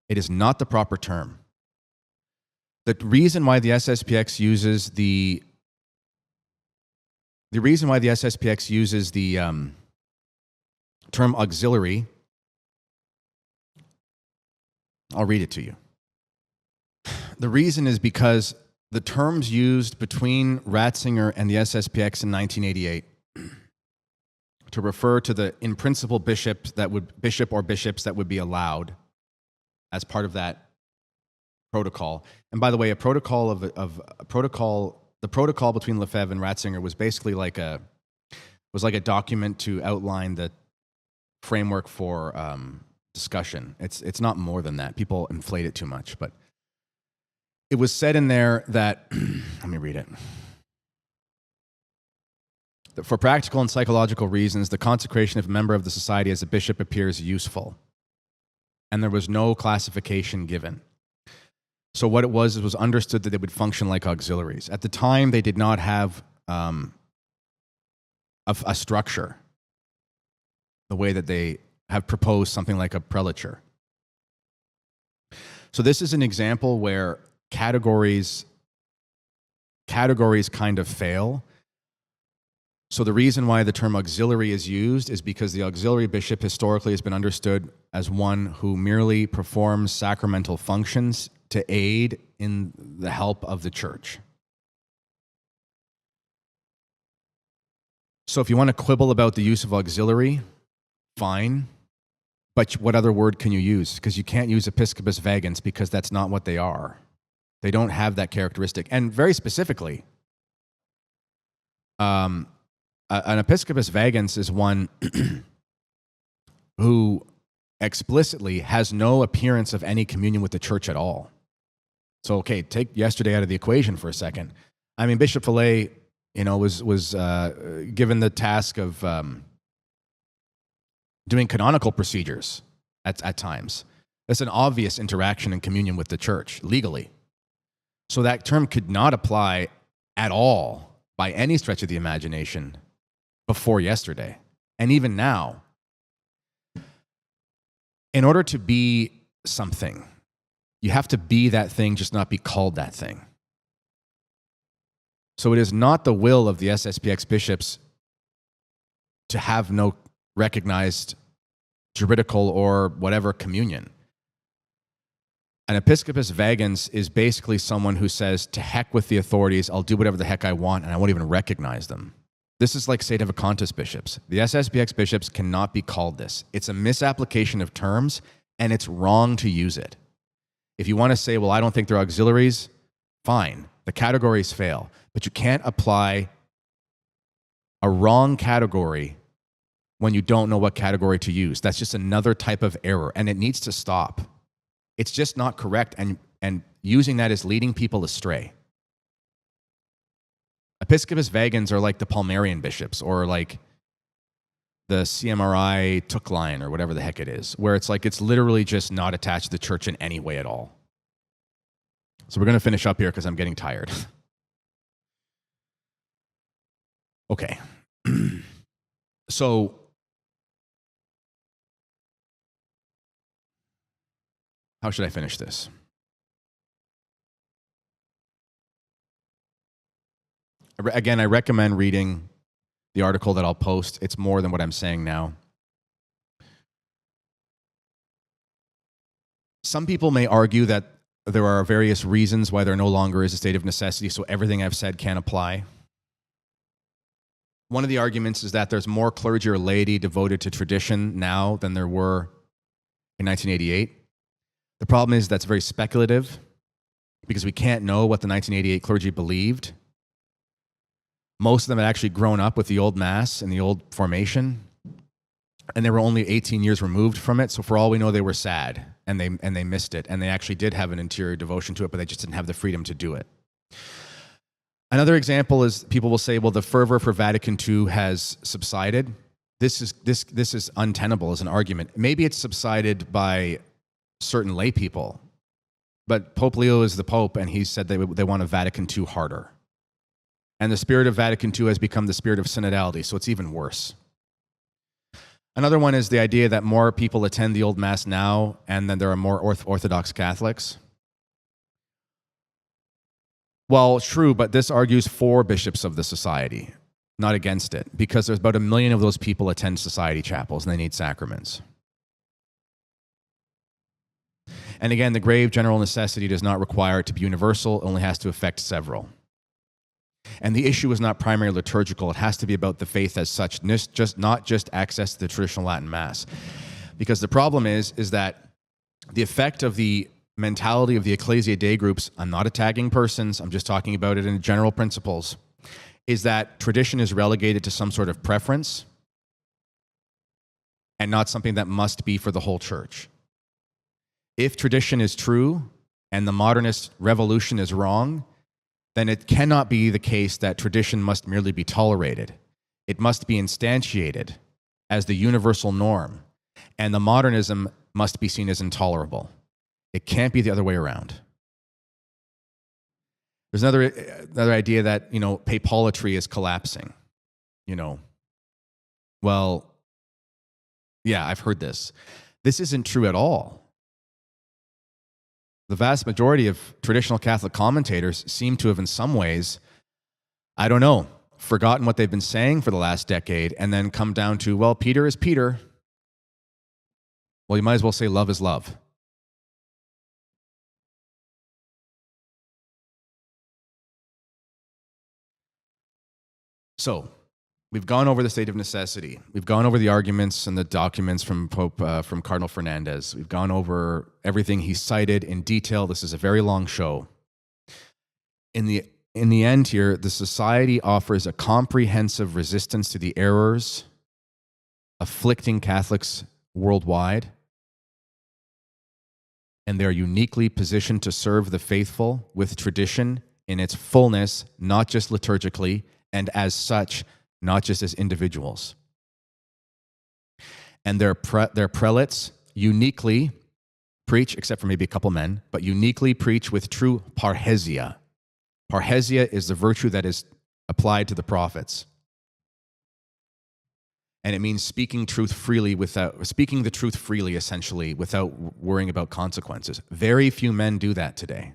It is not the proper term. The reason why the SSPX uses the term auxiliary, I'll read it to you. The reason is because the terms used between Ratzinger and the SSPX in 1988 to refer to the in principle bishop or bishops that would be allowed as part of that protocol. And by the way, the protocol between Lefebvre and Ratzinger was basically like a document to outline the framework for discussion. It's not more than that. People inflate it too much, but it was said in there that let me read it. That for practical and psychological reasons, the consecration of a member of the society as a bishop appears useful, and there was no classification given. So what it was understood that they would function like auxiliaries. At the time, they did not have a structure, the way that they have proposed something like a prelature. So this is an example where categories kind of fail. So the reason why the term auxiliary is used is because the auxiliary bishop historically has been understood as one who merely performs sacramental functions to aid in the help of the church. So if you want to quibble about the use of auxiliary, fine. But what other word can you use? Because you can't use episcopus vagans because that's not what they are. They don't have that characteristic. And very specifically, an episcopus vagans is one who explicitly has no appearance of any communion with the church at all. So, okay, take yesterday out of the equation for a second. I mean, Bishop Fillet, was given the task of doing canonical procedures at times. That's an obvious interaction and communion with the church legally. So that term could not apply at all by any stretch of the imagination before yesterday. And even now, in order to be something, you have to be that thing, just not be called that thing. So it is not the will of the SSPX bishops to have no recognized juridical or whatever communion. An episcopus vagans is basically someone who says, to heck with the authorities, I'll do whatever the heck I want, and I won't even recognize them. This is like sedevacantist bishops. The SSPX bishops cannot be called this. It's a misapplication of terms, and it's wrong to use it. If you want to say, well, I don't think they're auxiliaries, fine. The categories fail. But you can't apply a wrong category when you don't know what category to use. That's just another type of error, and it needs to stop. It's just not correct, and using that is leading people astray. Episcopus vagans are like the Palmarian bishops, or like the CMRI Took line, or whatever the heck it is, where it's like it's literally just not attached to the church in any way at all. So we're going to finish up here because I'm getting tired. Okay. So How should I finish this? Again, I recommend reading the article that I'll post. It's more than what I'm saying now. Some people may argue that there are various reasons why there no longer is a state of necessity, so everything I've said can apply. One of the arguments is that there's more clergy or laity devoted to tradition now than there were in 1988. The problem is that's very speculative because we can't know what the 1988 clergy believed. Most of them had actually grown up with the old Mass and the old formation, and they were only 18 years removed from it, so for all we know, they were sad, and they missed it, and they actually did have an interior devotion to it, but they just didn't have the freedom to do it. Another example is people will say, well, the fervor for Vatican II has subsided. This is untenable as an argument. Maybe it's subsided by certain lay people, but Pope Leo is the Pope, and he said they want a Vatican II harder. And the spirit of Vatican II has become the spirit of synodality, so it's even worse. Another one is the idea that more people attend the old Mass now, and then there are more Orthodox Catholics. Well, true, but this argues for bishops of the society, not against it, because there's about 1 million of those people attend society chapels, and they need sacraments. And again, the grave general necessity does not require it to be universal, it only has to affect several. And the issue is not primarily liturgical. It has to be about the faith as such, not just access to the traditional Latin Mass. Because the problem is that the effect of the mentality of the Ecclesia Dei groups, I'm not attacking persons, I'm just talking about it in general principles, is that tradition is relegated to some sort of preference and not something that must be for the whole church. If tradition is true and the modernist revolution is wrong, then it cannot be the case that tradition must merely be tolerated. It must be instantiated as the universal norm, and the modernism must be seen as intolerable. It can't be the other way around. There's another idea that, papalatry is collapsing. Well, yeah, I've heard this. This isn't true at all. The vast majority of traditional Catholic commentators seem to have, in some ways, forgotten what they've been saying for the last decade and then come down to, well, Peter is Peter. Well, you might as well say love is love. So, we've gone over the state of necessity. We've gone over the arguments and the documents from Cardinal Fernandez. We've gone over everything he cited in detail. This is a very long show. In the end here, the society offers a comprehensive resistance to the errors afflicting Catholics worldwide, and they're uniquely positioned to serve the faithful with tradition in its fullness, not just liturgically, and as such, not just as individuals. And their prelates uniquely preach, except for maybe a couple men, but uniquely preach with true parrhesia. Parrhesia is the virtue that is applied to the prophets. And it means speaking the truth freely, essentially, without worrying about consequences. Very few men do that today.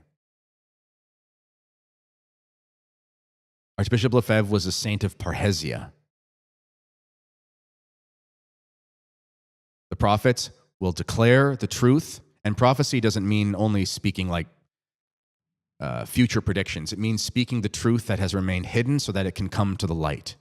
Archbishop Lefebvre was a saint of parrhesia. The prophets will declare the truth, and prophecy doesn't mean only speaking like future predictions. It means speaking the truth that has remained hidden so that it can come to the light.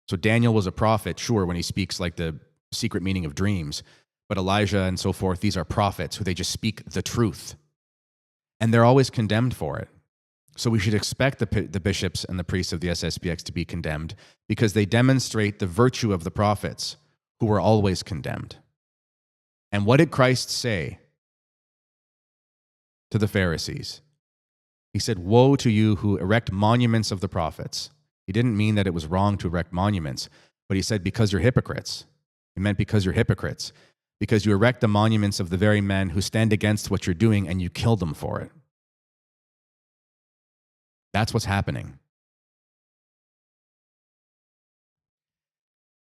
So Daniel was a prophet, sure, when he speaks like the secret meaning of dreams, but Elijah and so forth, these are prophets who they just speak the truth. And they're always condemned for it. So we should expect the bishops and the priests of the SSPX to be condemned because they demonstrate the virtue of the prophets who were always condemned. And what did Christ say to the Pharisees? He said, "Woe to you who erect monuments of the prophets." He didn't mean that it was wrong to erect monuments, but he said, because you're hypocrites. He meant because you're hypocrites, because you erect the monuments of the very men who stand against what you're doing and you kill them for it. That's what's happening.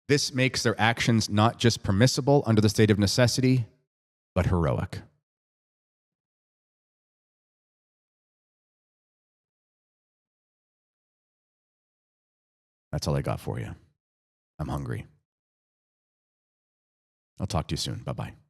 This makes their actions not just permissible under the state of necessity, but heroic. That's all I got for you. I'm hungry. I'll talk to you soon. Bye-bye.